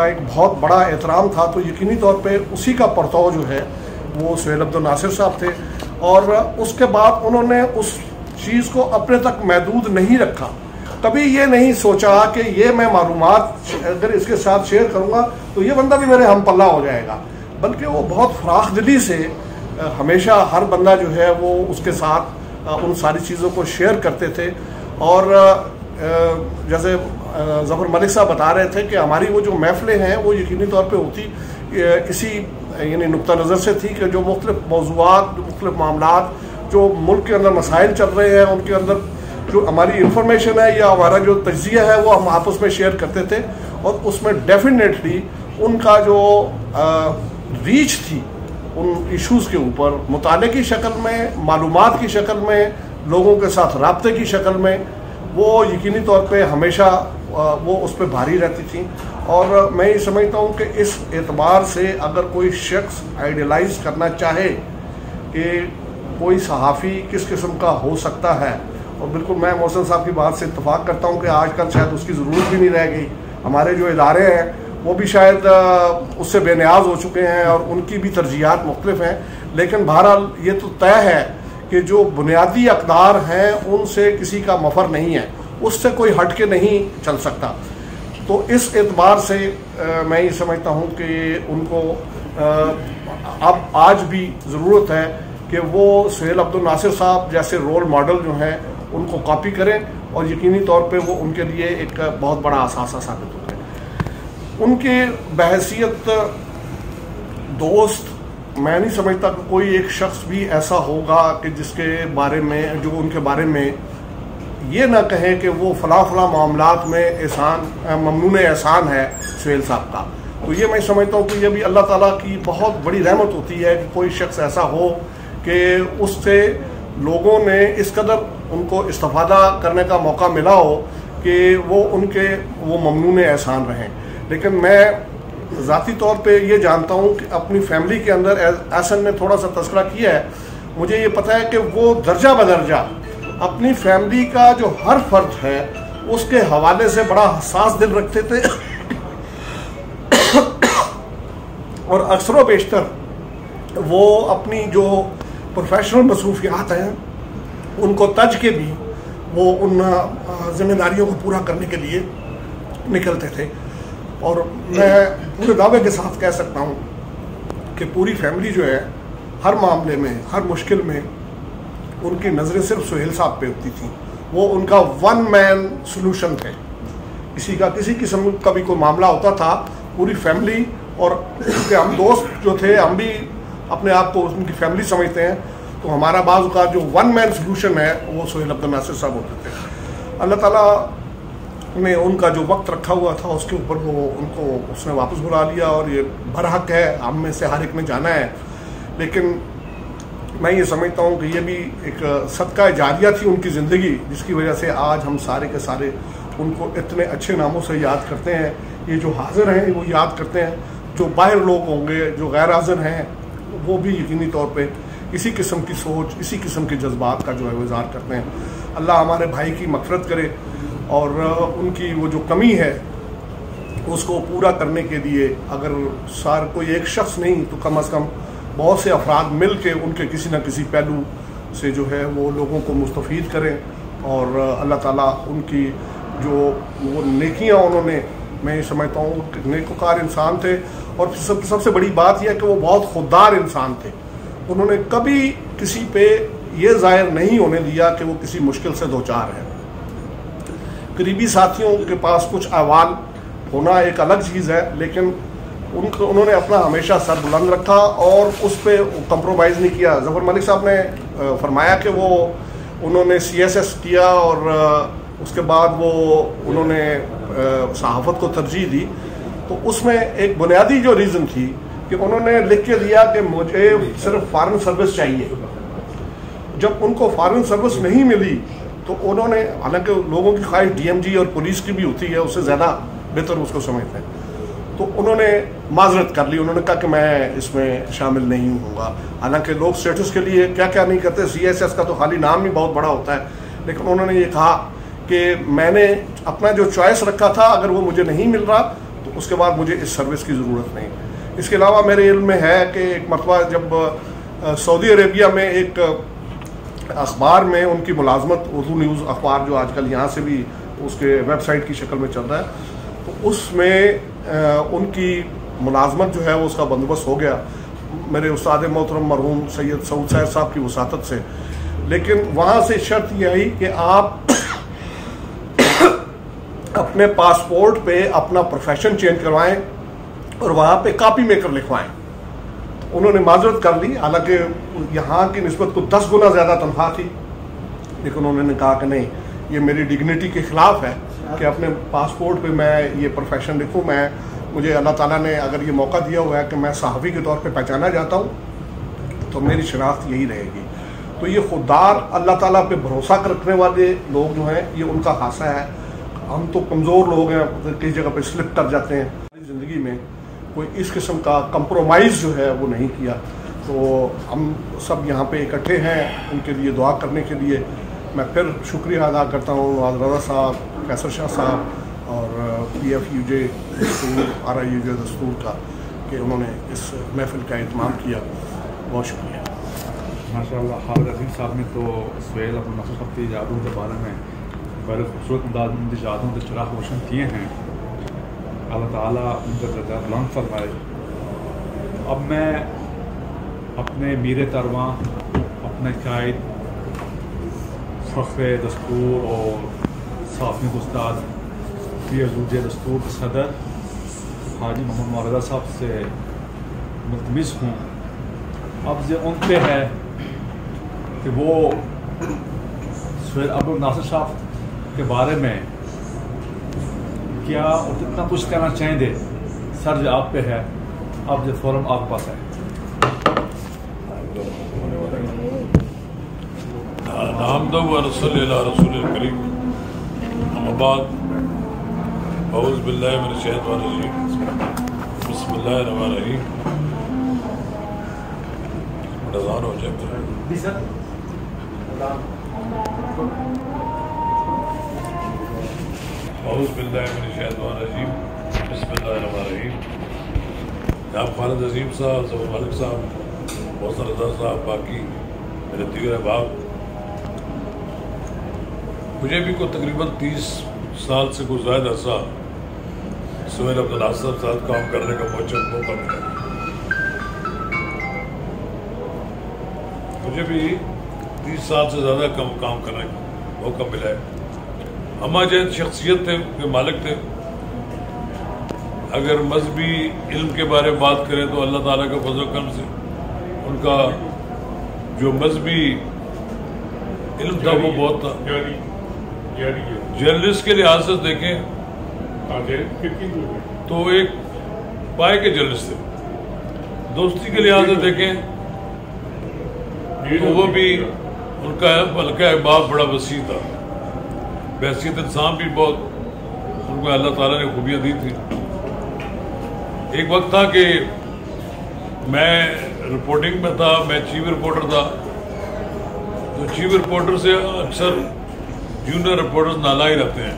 کا ایک بہت بڑا احترام تھا، تو یقینی طور پہ اسی کا پرتو جو ہے وہ سہیل عبد الناصر صاحب تھے، اور اس کے بعد انہوں نے اس چیز کو اپنے تک محدود نہیں رکھا، کبھی یہ نہیں سوچا کہ یہ میں معلومات اگر اس کے ساتھ شیئر کروں گا تو یہ بندہ بھی میرے ہم پلہ ہو جائے گا، بلکہ وہ بہت فراخ دلی سے ہمیشہ ہر بندہ جو ہے وہ اس کے ساتھ ان ساری چیزوں کو شیئر کرتے تھے۔ اور جیسے ظفر ملک صاحب بتا رہے تھے کہ ہماری وہ جو محفلیں ہیں وہ یقینی طور پہ ہوتی اسی یعنی نقطہ نظر سے تھی کہ جو مختلف موضوعات، مختلف معاملات جو ملک کے اندر مسائل چل رہے ہیں ان کے اندر جو ہماری انفارمیشن ہے یا ہمارا جو تجزیہ ہے وہ ہم آپس میں شیئر کرتے تھے، اور اس میں ڈیفینیٹلی ان کا جو ریچ تھی ان ایشوز کے اوپر مطالعے کی شکل میں، معلومات کی شکل میں، لوگوں کے ساتھ رابطے کی شکل میں، وہ یقینی طور پہ ہمیشہ وہ اس پہ بھاری رہتی تھیں۔ اور میں یہ سمجھتا ہوں کہ اس اعتبار سے اگر کوئی شخص آئیڈیلائز کرنا چاہے کہ کوئی صحافی کس قسم کا ہو سکتا ہے، اور بالکل میں محسن صاحب کی بات سے اتفاق کرتا ہوں کہ آج کل شاید اس کی ضرورت بھی نہیں رہ گئی، ہمارے جو ادارے ہیں وہ بھی شاید اس سے بے نیاز ہو چکے ہیں اور ان کی بھی ترجیحات مختلف ہیں، لیکن بہرحال یہ تو طے ہے کہ جو بنیادی اقدار ہیں ان سے کسی کا مفر نہیں ہے، اس سے کوئی ہٹ کے نہیں چل سکتا۔ تو اس اعتبار سے میں یہ سمجھتا ہوں کہ ان کو اب آج بھی ضرورت ہے کہ وہ سہیل عبد الناصر صاحب جیسے رول ماڈل جو ہیں ان کو کاپی کریں، اور یقینی طور پہ وہ ان کے لیے ایک بہت بڑا اثاثہ ثابت ہوتا ہے۔ ان کی بحیثیت دوست میں نہیں سمجھتا کہ کوئی ایک شخص بھی ایسا ہوگا کہ جس کے بارے میں جو ان کے بارے میں یہ نہ کہیں کہ وہ فلاں فلاں معاملات میں ممنون احسان ہے سہیل صاحب کا۔ تو یہ میں سمجھتا ہوں کہ یہ بھی اللہ تعالیٰ کی بہت بڑی رحمت ہوتی ہے کہ کوئی شخص ایسا ہو کہ اس سے لوگوں نے اس قدر ان کو استفادہ کرنے کا موقع ملا ہو کہ وہ ان کے وہ ممنون احسان رہیں۔ لیکن میں ذاتی طور پہ یہ جانتا ہوں کہ اپنی فیملی کے اندر احسن نے تھوڑا سا تذکرہ کیا ہے، مجھے یہ پتہ ہے کہ وہ درجہ بدرجہ اپنی فیملی کا جو ہر فرد ہے اس کے حوالے سے بڑا حساس دل رکھتے تھے، اور اکثر و بیشتر وہ اپنی جو پروفیشنل مصروفیات ہیں ان کو تج کے بھی وہ ان ذمہ داریوں کو پورا کرنے کے لیے نکلتے تھے۔ اور میں پورے دعوے کے ساتھ کہہ سکتا ہوں کہ پوری فیملی جو ہے ہر معاملے میں، ہر مشکل میں ان کی نظریں صرف سہیل صاحب پہ ہوتی تھیں، وہ ان کا ون مین سلوشن تھے۔ کسی قسم کا بھی کوئی معاملہ ہوتا تھا پوری فیملی، اور ہم دوست جو تھے ہم بھی اپنے آپ کو ان کی فیملی سمجھتے ہیں، تو ہمارا بعض اوقات جو ون مین سلوشن ہے وہ سہیل عبد الناصر صاحب ہوتے تھے۔ اللہ تعالیٰ نے ان کا جو وقت رکھا ہوا تھا اس کے اوپر وہ ان کو اس نے واپس بلا لیا، اور یہ برحق ہے، ہم میں سے ہر ایک نے جانا ہے، لیکن میں یہ سمجھتا ہوں کہ یہ بھی ایک صدقہ جاریہ تھی ان کی زندگی، جس کی وجہ سے آج ہم سارے کے سارے ان کو اتنے اچھے ناموں سے یاد کرتے ہیں۔ یہ جو حاضر ہیں وہ یاد کرتے ہیں، جو باہر لوگ ہوں گے جو غیر حاضر ہیں وہ بھی یقینی طور پہ اسی قسم کی سوچ، اسی قسم کے جذبات کا جو ہے وہ اظہار کرتے ہیں۔ اللہ ہمارے بھائی کی مغفرت کرے، اور ان کی وہ جو کمی ہے اس کو پورا کرنے کے لیے اگر کوئی ایک شخص نہیں تو کم از کم بہت سے افراد مل کے ان کے کسی نہ کسی پہلو سے جو ہے وہ لوگوں کو مستفید کریں، اور اللہ تعالیٰ ان کی جو وہ نیکیاں انہوں نے، میں یہ سمجھتا ہوں کہ نیکوکار انسان تھے، اور سب سے بڑی بات یہ ہے کہ وہ بہت خوددار انسان تھے۔ انہوں نے کبھی کسی پہ یہ ظاہر نہیں ہونے دیا کہ وہ کسی مشکل سے دوچار ہے۔ قریبی ساتھیوں کے پاس کچھ احوال ہونا ایک الگ چیز ہے، لیکن انہوں نے اپنا ہمیشہ سر بلند رکھا اور اس پہ کمپرومائز نہیں کیا۔ ظفر ملک صاحب نے فرمایا کہ انہوں نے CSS کیا، اور اس کے بعد انہوں نے صحافت کو ترجیح دی، تو اس میں ایک بنیادی جو ریزن تھی کہ انہوں نے لکھ کے دیا کہ مجھے صرف فارن سروس چاہیے۔ جب ان کو فارن سروس نہیں ملی تو انہوں نے، حالانکہ لوگوں کی خواہش DMG اور پولیس کی بھی ہوتی ہے، اس سے زیادہ بہتر اس کو سمجھتے ہیں، تو انہوں نے معذرت کر لی، انہوں نے کہا کہ میں اس میں شامل نہیں ہوں گا۔ حالانکہ لوگ اسٹیٹس کے لیے کیا کیا نہیں کرتے، CSS کا تو خالی نام ہی بہت بڑا ہوتا ہے، لیکن انہوں نے یہ کہا کہ میں نے اپنا جو چوائس رکھا تھا اگر وہ مجھے نہیں مل رہا تو تو اس کے بعد مجھے اس سروس کی ضرورت نہیں. اس کے علاوہ میرے علم میں ہے کہ ایک مرتبہ جب سعودی عربیہ میں ایک اخبار میں ان کی ملازمت، اردو نیوز اخبار جو آج کل یہاں سے بھی اس کے ویب سائٹ کی شکل میں چل رہا ہے، تو اس میں ان کی ملازمت جو ہے وہ اس کا بندوبست ہو گیا میرے استاد محترم مرحوم سید سعود صاحب کی وساطت سے. لیکن وہاں سے شرط یہ آئی کہ آپ اپنے پاسپورٹ پہ اپنا پروفیشن چینج کروائیں اور وہاں پہ کاپی میکر لکھوائیں. انہوں نے معذرت کر لی، حالانکہ یہاں کی نسبت کو 10 گنا زیادہ تنخواہ تھی، لیکن انہوں نے کہا کہ نہیں، یہ میری ڈگنیٹی کے خلاف ہے کہ اپنے پاسپورٹ پہ میں یہ پروفیشن لکھوں. مجھے اللہ تعالیٰ نے اگر یہ موقع دیا ہوا ہے کہ میں صحافی کے طور پہ پہچانا جاتا ہوں تو میری شناخت یہی رہے گی. تو یہ خوددار اللہ تعالیٰ پہ بھروسہ رکھنے والے لوگ جو ہیں یہ ان کا خاصہ ہے. ہم تو کمزور لوگ ہیں، کسی جگہ پہ سلپ کر جاتے ہیں. زندگی میں کوئی اس قسم کا کمپرومائز جو ہے وہ نہیں کیا. تو ہم سب یہاں پہ اکٹھے ہیں ان کے لیے دعا کرنے کے لیے. میں پھر شکریہ ادا کرتا ہوں نواز رضا صاحب، قیصر شاہ صاحب اور PFUJ دستور، RIUJ دستور کا کہ انہوں نے اس محفل کا اہتمام کیا. بہت شکریہ. ماشاء اللہ. حافظ عزیز صاحب نے تو سہیل عبدالناصر صاحب کی یادوں کے بارے میں بڑے خوبصورت انداز میں یادوں کے چراغ روشن کیے ہیں. اللہ تعالیٰ ان کا درجہ بلند فرمائے. اب میں اپنے میر ترواں، اپنے قائد، فخر دستور اور صافی استاد PFUJ دستور کے صدر حاجی محمد مولانا صاحب سے ملتمس ہوں. اب یہ ان پہ ہے کہ وہ سہیل عبدالناصر صاحب کے بارے میں کیا اور کتنا کچھ کہنا چاہیں گے. سر جو آپ پہ ہے، اب جو فورم آپ کے پاس ہے. نحمدہ و نصلی علی رسول الکریم. اما بعد، اعوذ باللہ من الشیطان الرجیم، بسم اللہ الرحمن الرحیم. رضان ہو جائے. اعوذ باللہ من الشیطان الرجیم، بسم اللہ الرحمن الرحیم. جناب خالد عظیم صاحب، ظفر ملک صاحب، محسن رضا صاحب، باقی میرے دیگر احباب، مجھے بھی کوئی تقریباً 30 سال سے کوئی زائد عرصہ سہیل عبدالناصر صاحب کام کرنے کا موقع ملا. مجھے بھی 30 سال سے زیادہ کام کرنے کا موقع ملا ہے. اما جین شخصیت تھے کے مالک تھے. اگر مذہبی علم کے بارے میں بات کریں تو اللہ تعالیٰ کا فضل و کرم سے ان کا جو مذہبی علم تھا وہ بہت تھا. جرنلسٹ کے لحاظ سے دیکھیں تو ایک پائے کے جرنلسٹ تھے. دوستی کے لحاظ سے دیکھیں تو وہ بھی ان کا حلقہ احباب بڑا وسیع تھا. بحیثیت انسان بھی بہت ان کو اللہ تعالیٰ نے خوبیاں دی تھی. ایک وقت تھا کہ میں رپورٹنگ میں تھا، میں چیف رپورٹر تھا. تو چیف رپورٹر سے اکثر جونیئر رپورٹرز نالا ہی رہتے ہیں.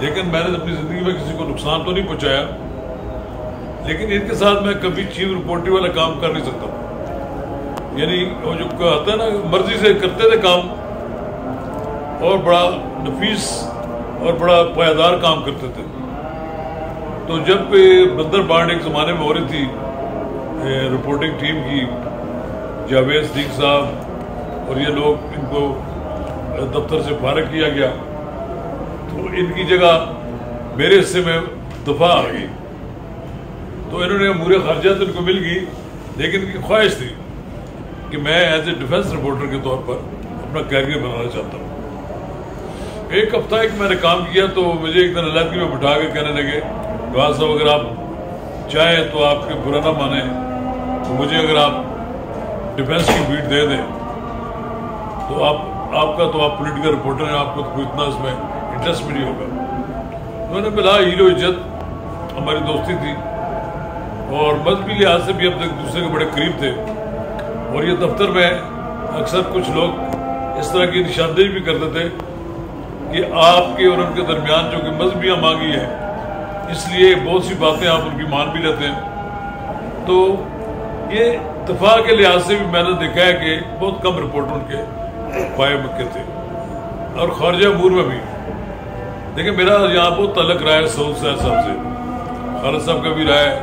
لیکن میں نے اپنی زندگی میں کسی کو نقصان تو نہیں پہنچایا، لیکن ان کے ساتھ میں کبھی چیف رپورٹر والا کام کر نہیں سکتا. یعنی وہ جو کہتا ہے نا، مرضی سے کرتے تھے کام اور بڑا نفیس اور بڑا پائیدار کام کرتے تھے. تو جب بندر بانڈ ایک زمانے میں ہو رہی تھی رپورٹنگ ٹیم کی، جاوید صدیق صاحب اور یہ لوگ، ان کو دفتر سے فارغ کیا گیا تو ان کی جگہ میرے حصے میں دفعہ آ گئی. تو انہوں نے امور خارجہ ان کو مل گئی، لیکن ان کی خواہش تھی کہ میں ایز اے ڈیفنس رپورٹر کے طور پر اپنا کیریئر بنانا چاہتا ہوں. ایک ہفتہ میں نے کام کیا تو مجھے ایک دن علیحدگی میں بٹھا کے کہنے لگے، نواز صاحب اگر آپ چاہیں تو آپ کے برا نہ مانیں تو مجھے اگر آپ ڈیفنس کی بیٹ دے دیں تو آپ پولیٹیکل رپورٹر ہیں، آپ کو کوئی اتنا اس میں انٹرسٹ بھی نہیں ہوگا. میں نے بلا ہیل و عزت ہماری دوستی تھی اور مذہبی لحاظ سے بھی ہم ایک دوسرے کے بڑے قریب تھے. اور یہ دفتر میں اکثر کچھ لوگ اس طرح کی نشاندہی بھی کرتے تھے کہ آپ کے اور ان کے درمیان جو کہ مذہبی مانگی ہے اس لیے بہت سی باتیں آپ ان کی مان بھی لیتے ہیں. تو یہ دفاع کے لحاظ سے بھی میں نے دیکھا ہے کہ بہت کم رپورٹر ان کے پائے مکے تھے, اور خارجہ امور میں بھی. دیکھیں میرا یہاں بہت تعلق رہا ہے سعود صاحب سے, خالد صاحب کا بھی رہا ہے,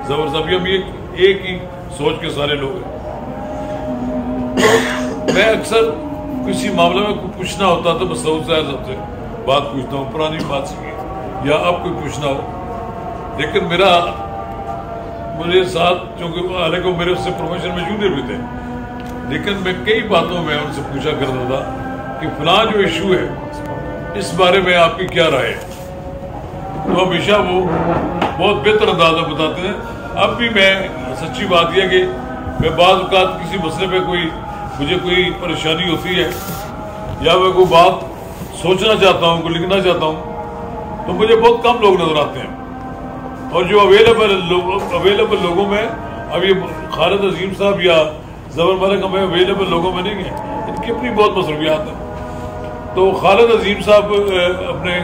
زبر صاحب, ہم ایک ہی سوچ کے سارے لوگ ہیں. میں اکثر کسی معاملے میں کوئی پوچھنا ہوتا تو میں سعود صاحب سے بات پوچھتا ہوں, پرانی بات سیکھی, یا اب کوئی پوچھنا ہو. لیکن مجھے ساتھ چونکہ حالانکہ میرے اس سے پروفیشن میں جونیئر بھی تھے, لیکن میں کئی باتوں میں ان سے پوچھا کرتا تھا کہ فلاں جو ایشو ہے اس بارے میں آپ کی کیا رائے ہے. تو ہمیشہ وہ بہت بہتر انداز میں بتاتے ہیں. اب بھی میں سچی بات یہ کہ میں بعض اوقات کسی مسئلے پہ مجھے کوئی پریشانی ہوتی ہے یا میں کوئی بات سوچنا چاہتا ہوں, کوئی لکھنا چاہتا ہوں, تو مجھے بہت کم لوگ نظر آتے ہیں. اور جو اویلیبل لوگوں میں اب یہ خالد عظیم صاحب یا زبر ملک ہمیں اویلیبل لوگوں میں نہیں ہیں, ان کی اپنی بہت مصروفیات ہیں. تو خالد عظیم صاحب اپنے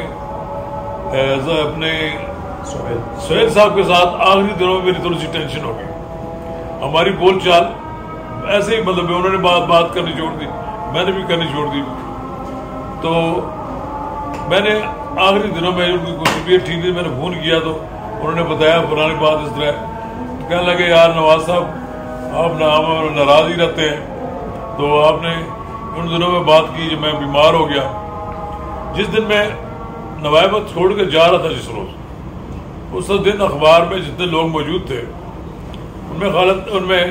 سہیل صاحب کے ساتھ آخری دنوں میں میری تھوڑی سی ٹینشن ہو گئی. ہماری بول چال ایسے ہی مطلب انہوں نے بات کرنی چھوڑ دی, میں نے بھی کرنی چھوڑ دی. تو میں نے آخری دنوں میں ان کی طبیعت ٹھیک نہیں, میں نے فون کیا تو انہوں نے بتایا پرانی بات اس طرح. کہنے لگے یار نواز صاحب آپ ناراض ہی رہتے ہیں, تو آپ نے ان دنوں میں بات کی جب میں بیمار ہو گیا. جس دن میں نوائبت چھوڑ کے جا رہا تھا جس روز, اس دن اخبار میں جتنے لوگ موجود تھے ان میں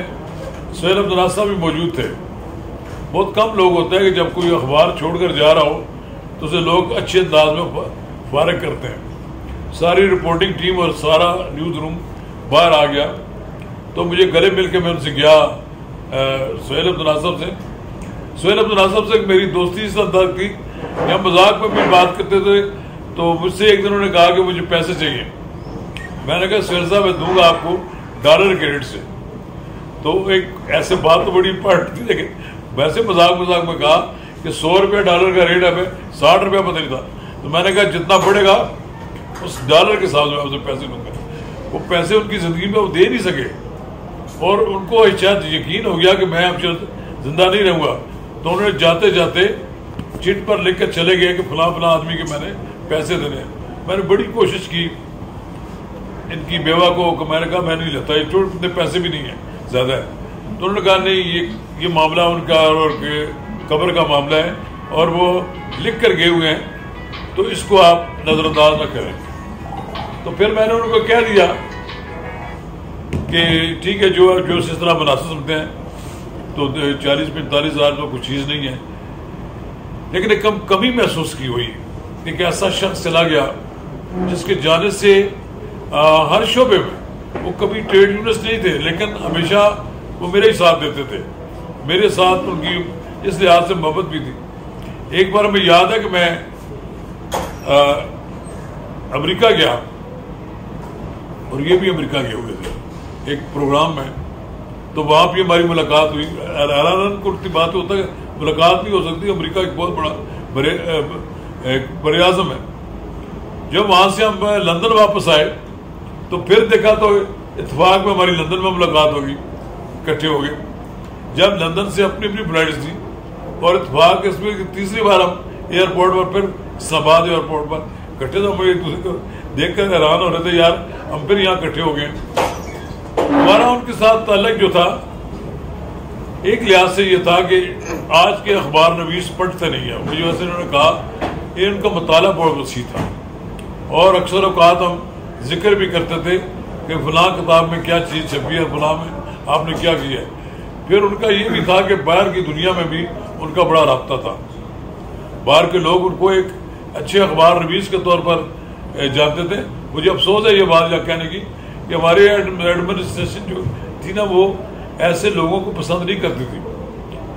سہیل عبدالناصر صاحب بھی موجود تھے. بہت کم لوگ ہوتے ہیں کہ جب کوئی اخبار چھوڑ کر جا رہا ہو تو اسے لوگ اچھے انداز میں فارغ کرتے ہیں. ساری رپورٹنگ ٹیم اور سارا نیوز روم باہر آ گیا. تو مجھے گلے مل کے میں ان سے گیا سہیل عبدالناصر سے. سہیل عبدالناصر سے میری دوستی اس انداز کی, ہم مذاق میں بھی بات کرتے تھے. تو مجھ سے ایک دن انہوں نے کہا کہ مجھے پیسے چاہیے. میں نے کہا سہیل صاحب میں دوں گا آپ کو ڈالر کے ریٹ سے. تو ایک ایسے بات تو بڑی امپورٹنٹ تھی, لیکن ویسے مذاق میں کہا کہ 100 روپیہ ڈالر کا ریٹ ہے, میں 60 روپیہ پتہ نہیں تھا. تو میں نے کہا جتنا بڑھے گا اس ڈالر کے ساتھ میں آپ سے پیسے لوں گا. وہ پیسے ان کی زندگی میں وہ دے نہیں سکے, اور ان کو شاید یقین ہو گیا کہ میں اب زندہ نہیں رہوں گا. تو انہوں نے جاتے جاتے چٹ پر لکھ کر چلے گئے کہ فلاں آدمی کے میں نے پیسے دینے ہیں. میں نے بڑی کوشش کی ان کی بیوہ کو کہ میں نے کہا میں نہیں لیتا, یہ اتنے پیسے بھی نہیں ہیں, زیادہ ہے. تو انہوں نے کہا نہیں یہ معاملہ ان کا اور قبر کا معاملہ ہے, اور وہ لکھ کر گئے ہوئے ہیں, تو اس کو آپ نظر انداز نہ کریں. تو پھر میں نے ان کو کہہ دیا کہ ٹھیک ہے جو اس طرح مناسب سمجھتے ہیں, تو 40-45 ہزار تو کچھ چیز نہیں ہے. لیکن ایک کمی محسوس کی ہوئی کہ ایک ایسا شخص چلا گیا جس کے جانے سے ہر شعبے میں, وہ کبھی ٹریڈ یونینسٹ نہیں تھے لیکن ہمیشہ وہ میرے ہی ساتھ دیتے تھے. میرے ساتھ ان کی اس لحاظ سے محبت بھی تھی. ایک بار ہمیں یاد ہے کہ میں امریکہ گیا, اور یہ بھی امریکہ گئے ہوئے تھے ایک پروگرام میں. تو وہاں پہ ہماری ملاقات ہوئی. کو بات ہوتا ہے ملاقات نہیں ہو سکتی, امریکہ ایک بہت بڑا بر اعظم ہے. جب وہاں سے ہم لندن واپس آئے تو پھر دیکھا تو اتفاق میں ہماری لندن میں ملاقات ہوگی, اکٹھے ہو گئے. جب لندن سے اپنی فلائٹس تھی, اور اتفاق اس میں تیسری بار ہم ایئرپورٹ پر پھر اسلام آباد ایئرپورٹ پر اکٹھے تھے. ہم ایک دوسرے کو دیکھ کر حیران ہو رہے تھے, یار ہم پھر یہاں اکٹھے ہو گئے. ہمارا ان کے ساتھ تعلق جو تھا ایک لحاظ سے یہ تھا کہ آج کے اخبار نویس پڑھتے نہیں ہیں. مجھے ویسے انہوں نے کہا کہ ان کا مطالعہ بہت وسیع تھا, اور اکثر اوقات ہم ذکر بھی کرتے تھے کہ فلاں کتاب میں کیا چیز چھپی ہے, فلاں میں آپ نے کیا کیا ہے. پھر ان کا یہ بھی تھا کہ باہر کی دنیا میں بھی ان کا بڑا رابطہ تھا. باہر کے لوگ ان کو ایک اچھے اخبار نویس کے طور پر جانتے تھے. مجھے افسوس ہے یہ بات کہنے کی کہ ہماری ایڈمنسٹریشن جو تھی نا, وہ ایسے لوگوں کو پسند نہیں کرتی تھی.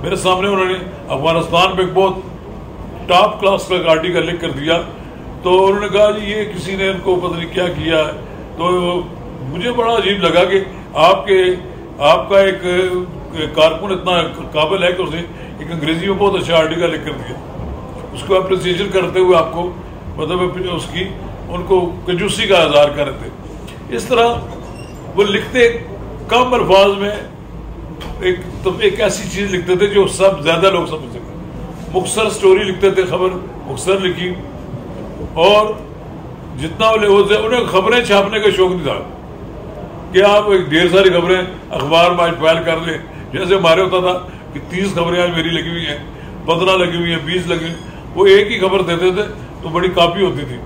میرے سامنے انہوں نے افغانستان پہ ایک بہت ٹاپ کلاس کا آرٹیکل لکھ کر دیا. تو انہوں نے کہا جی یہ کسی نے ان کو پتہ نہیں کیا کیا ہے. تو مجھے بڑا عجیب لگا کہ آپ کا ایک کارکن اتنا قابل ہے کہ اس نے ایک انگریزی میں بہت اچھا آرٹیکل لکھ کر دیا. اس کو اپریسیشن کرتے ہوئے آپ کو مطلب اس کی ان کو کنجوسی کا اظہار کر رہے تھے. اس طرح وہ لکھتے کم الفاظ میں ایک ایسی چیز لکھتے تھے جو سب زیادہ لوگ سمجھ سکتے. مختصر سٹوری لکھتے تھے, خبر مختصر لکھی, اور جتنا انہیں خبریں چھاپنے کا شوق نہیں تھا کہ آپ ایک ڈھیر ساری خبریں اخبار میں آج فائل کر لیں. جیسے ہمارے ہوتا تھا کہ 30 خبریں آج میری لگی ہوئی ہیں, 15 لگی ہوئی ہیں, 20 لگی ہوئی, وہ ایک ہی خبر دیتے تھے تو بڑی کاپی ہوتی تھی.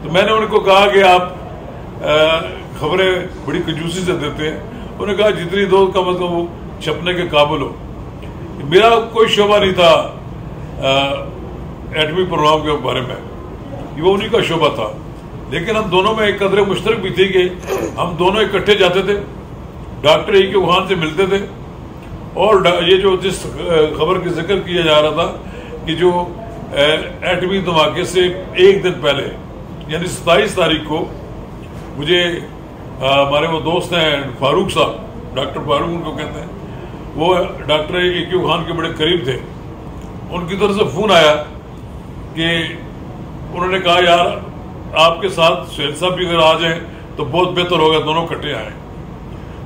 تو میں نے ان کو کہا کہ آپ خبریں بڑی کنجوسی سے دیتے ہیں. انہوں نے کہا جتنی دو کم از کم وہ چھپنے کے قابل ہو. میرا کوئی شعبہ نہیں تھا ایٹمی پروگرام کے بارے میں, یہ انہی کا شعبہ تھا, لیکن ہم دونوں میں ایک قدر مشترک بھی تھی کہ ہم دونوں اکٹھے جاتے تھے, ڈاکٹر اے کے خان سے ملتے تھے, اور یہ جو جس خبر کا ذکر کیا جا رہا تھا کہ جو ایٹمی دھماکے سے ایک دن پہلے یعنی 27 تاریخ کو مجھے ہمارے وہ دوست ہیں فاروق صاحب, ڈاکٹر فاروق ان کو کہتے ہیں, وہ ڈاکٹر اے کے خان کے بڑے قریب تھے. ان کی طرف سے فون آیا کہ انہوں نے کہا یار آپ کے ساتھ سہیل صاحب بھی اگر آ جائیں تو بہت بہتر ہوگا, دونوں کٹے آئیں.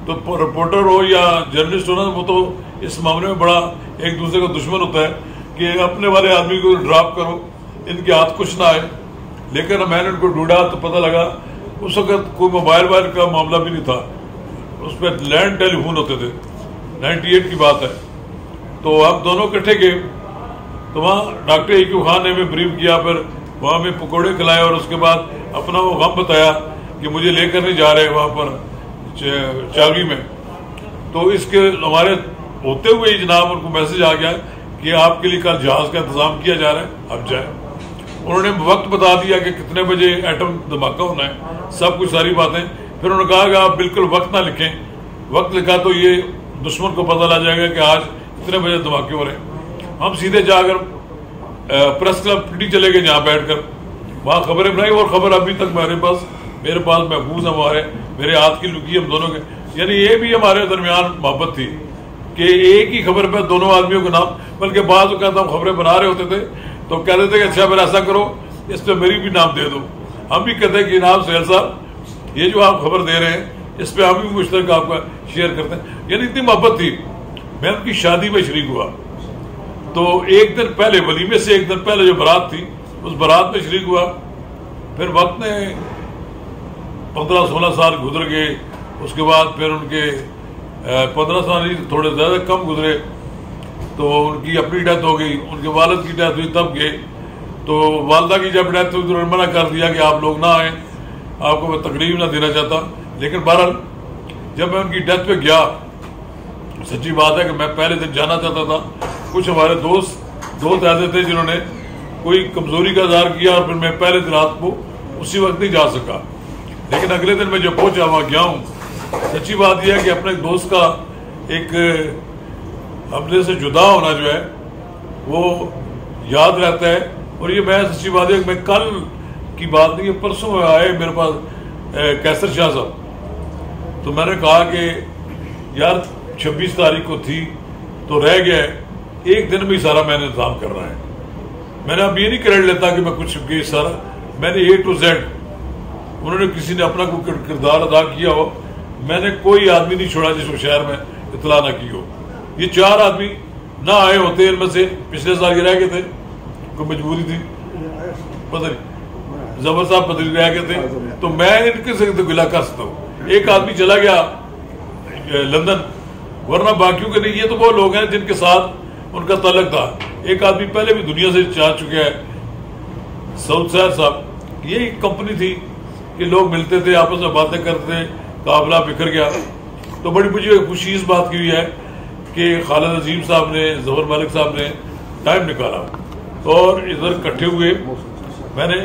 تو رپورٹر ہو یا جرنلسٹ ہو نا, وہ تو اس معاملے میں بڑا ایک دوسرے کا دشمن ہوتا ہے کہ اپنے والے آدمی کو ڈراپ کرو, ان کے ہاتھ کچھ نہ آئے. لیکن میں نے ان کو ڈھونڈا تو پتہ لگا اس وقت کوئی موبائل کا معاملہ بھی نہیں تھا, اس پہ لینڈ ٹیلی فون ہوتے تھے, 98 کی بات ہے. تو ہم دونوں کٹھے گئے, تو وہاں ڈاکٹر اے کے خان نے ہمیں بریف کیا, پھر وہاں میں پکوڑے کھلائے, اور اس کے بعد اپنا وہ غم بتایا کہ مجھے لے کر نہیں جا رہے وہاں پر چاوی میں. تو اس کے ہمارے ہوتے ہوئے ہی جناب ان کو میسج آ گیا کہ آپ کے لیے کل جہاز کا انتظام کیا جا رہا ہے, آپ جائیں. انہوں نے وقت بتا دیا کہ کتنے بجے ایٹم دھماکہ ہونا ہے, سب کچھ ساری باتیں. پھر انہوں نے کہا کہ آپ بالکل وقت نہ لکھیں, وقت لکھا تو یہ دشمن کو پتہ لگ جائے گا کہ آج اتنے بجے دھماکے ہو رہے ہیں. ہم سیدھے جا کر پریس کلب پٹی چلے گئے, جہاں بیٹھ کر وہاں خبریں بنائی, اور خبر ابھی تک میرے پاس محفوظ ہے, میرے ہاتھ کی لکی ہم دونوں کے. یعنی یہ بھی ہمارے درمیان محبت تھی کہ ایک ہی خبر پہ دونوں آدمیوں کے نام, بلکہ بعض اوقات ہم خبریں بنا رہے ہوتے تھے تو کہتے تھے کہ اچھا پھر ایسا کرو اس پہ میری بھی نام دے دو. ہم بھی کہتے ہیں کہ جناب سہیل صاحب یہ جو آپ خبر دے رہے ہیں اس پہ ہم بھی مشترک آپ کا شیئر کرتے ہیں. یعنی اتنی محبت تھی. میں ان کی شادی میں شریک ہوا تو ایک دن پہلے, ولیمے سے ایک دن پہلے جو بارات تھی اس بارات میں شریک ہوا. پھر وقت نے 15-16 سال گزر گئے. اس کے بعد پھر ان کے 15 سال نہیں تھوڑے زیادہ کم گزرے تو ان کی اپنی ڈیتھ ہو گئی. ان کے والد کی ڈیتھ ہوئی تب گئے. تو والدہ کی جب ڈیتھ ہوئی تو انہوں نے منع کر دیا کہ آپ لوگ نہ آئیں, آپ کو میں تقریب نہ دینا چاہتا. لیکن بہرحال جب میں ان کی ڈیتھ پہ گیا, سچی بات ہے کہ میں پہلے دن جانا چاہتا تھا. کچھ ہمارے دوست ایسے تھے جنہوں نے کوئی کمزوری کا اظہار کیا, اور پھر میں پہلے دن رات کو اسی وقت نہیں جا سکا. لیکن اگلے دن میں جب پہنچا وہاں گیا ہوں. سچی بات یہ ہے کہ اپنے دوست کا ایک حملے سے جدا ہونا جو ہے وہ یاد رہتا ہے. اور یہ میں سچی بات ہے کہ میں کل کی بات نہیں, پرسوں آئے میرے پاس کیسر شاہ صاحب, تو میں نے کہا کہ یار 26 تاریخ کو تھی تو رہ گیا, ایک دن میں سارا میں نے انتظام کر رہا ہے. میں نے اب یہ نہیں کریڈٹ لیتا کہ میں کچھ سارا, میں نے A to Z, انہوں نے کسی نے اپنا کوئی کردار ادا کیا ہو, میں نے کوئی آدمی نہیں چھوڑا جس کو شہر میں اطلاع نہ کی ہو. یہ 4 آدمی نہ آئے ہوتے, ان میں سے پچھلے سال یہ رہ گئے تھے, کوئی مجبوری تھی پتہ نہیں, زبر صاحب بدلی رہ گئے تھے, تو میں ان کے سے گلا کر سکتا ہوں. ایک آدمی چلا گیا لندن, ورنہ باقیوں کے نہیں. یہ تو وہ لوگ ہیں جن کے ساتھ ان کا تعلق تھا. ایک آدمی پہلے بھی دنیا سے جا چکا ہے, سعود سیر صاحب. یہ ایک کمپنی تھی کہ لوگ ملتے تھے, آپس میں باتیں کرتے تھے, قافلہ بکھر گیا. تو بڑی مجھے خوشی اس بات کی ہوئی ہے کہ خالد عظیم صاحب نے, ظفر ملک صاحب نے ٹائم نکالا اور ادھر اکٹھے ہوئے. میں نے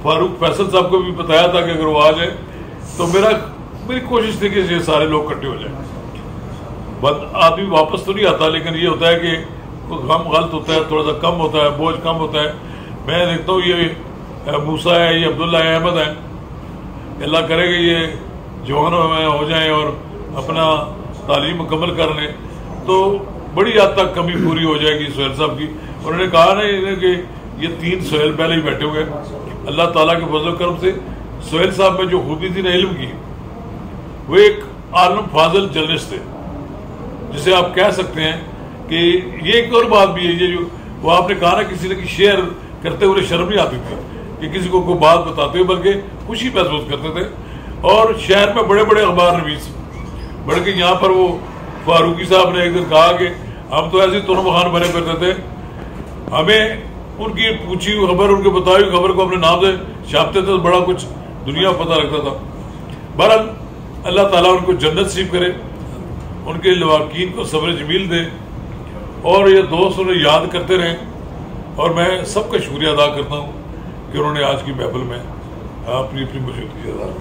فاروق فیصل صاحب کو بھی بتایا تھا کہ اگر وہ آ جائے تو میری کوشش تھی کہ یہ سارے لوگ اکٹھے ہو جائیں. آدمی واپس تو نہیں آتا, لیکن یہ ہوتا ہے کہ غم غلط ہوتا ہے, تھوڑا سا کم ہوتا ہے, بوجھ کم ہوتا ہے. میں دیکھتا ہوں یہ موسیٰ ہے, یہ عبداللہ احمد ہے, اللہ کرے کہ یہ جوان ہو جائیں اور اپنا تعلیم مکمل کر لیں تو بڑی حد تک کمی پوری ہو جائے گی سہیل صاحب کی. انہوں نے کہا نا کہ یہ 3 سہیل پہلے ہی بیٹھے ہوئے, اللہ تعالیٰ کے فضل و کرم سے سہیل صاحب میں جو خوبی تھی نا علم کی، وہ ایک عالم فاضل جرنلسٹ تھے، جسے آپ کہہ سکتے ہیں کہ یہ ایک اور بات بھی ہے، یہ جو وہ آپ نے کہا نا کسی نے شیئر کرتے ہوئے شرم نہیں آتی تھی کہ کسی کو کوئی بات بتاتے ہوئے، بلکہ خوشی محسوس کرتے تھے. اور شہر میں بڑے بڑے اخبار نویس، بلکہ یہاں پر وہ فاروقی صاحب نے ایک دن کہا کہ ہم تو ایسے ترم خان بنے پھرتے تھے، ہمیں ان کی پوچھی ہوئی خبر، ان کے بتائی ہوئی خبر کو اپنے نام سے چھاپتے تھے تو بڑا کچھ دنیا پتہ لگتا تھا. بہرحال اللہ تعالیٰ ان کو جنت نصیب کرے، ان کے لواقین کو صبر جمیل دے، اور یہ دوست انہیں یاد کرتے رہیں. اور میں سب کا شکریہ ادا کرتا ہوں کہ انہوں نے آج کی محفل میں اپنی موجودگی ادا کی.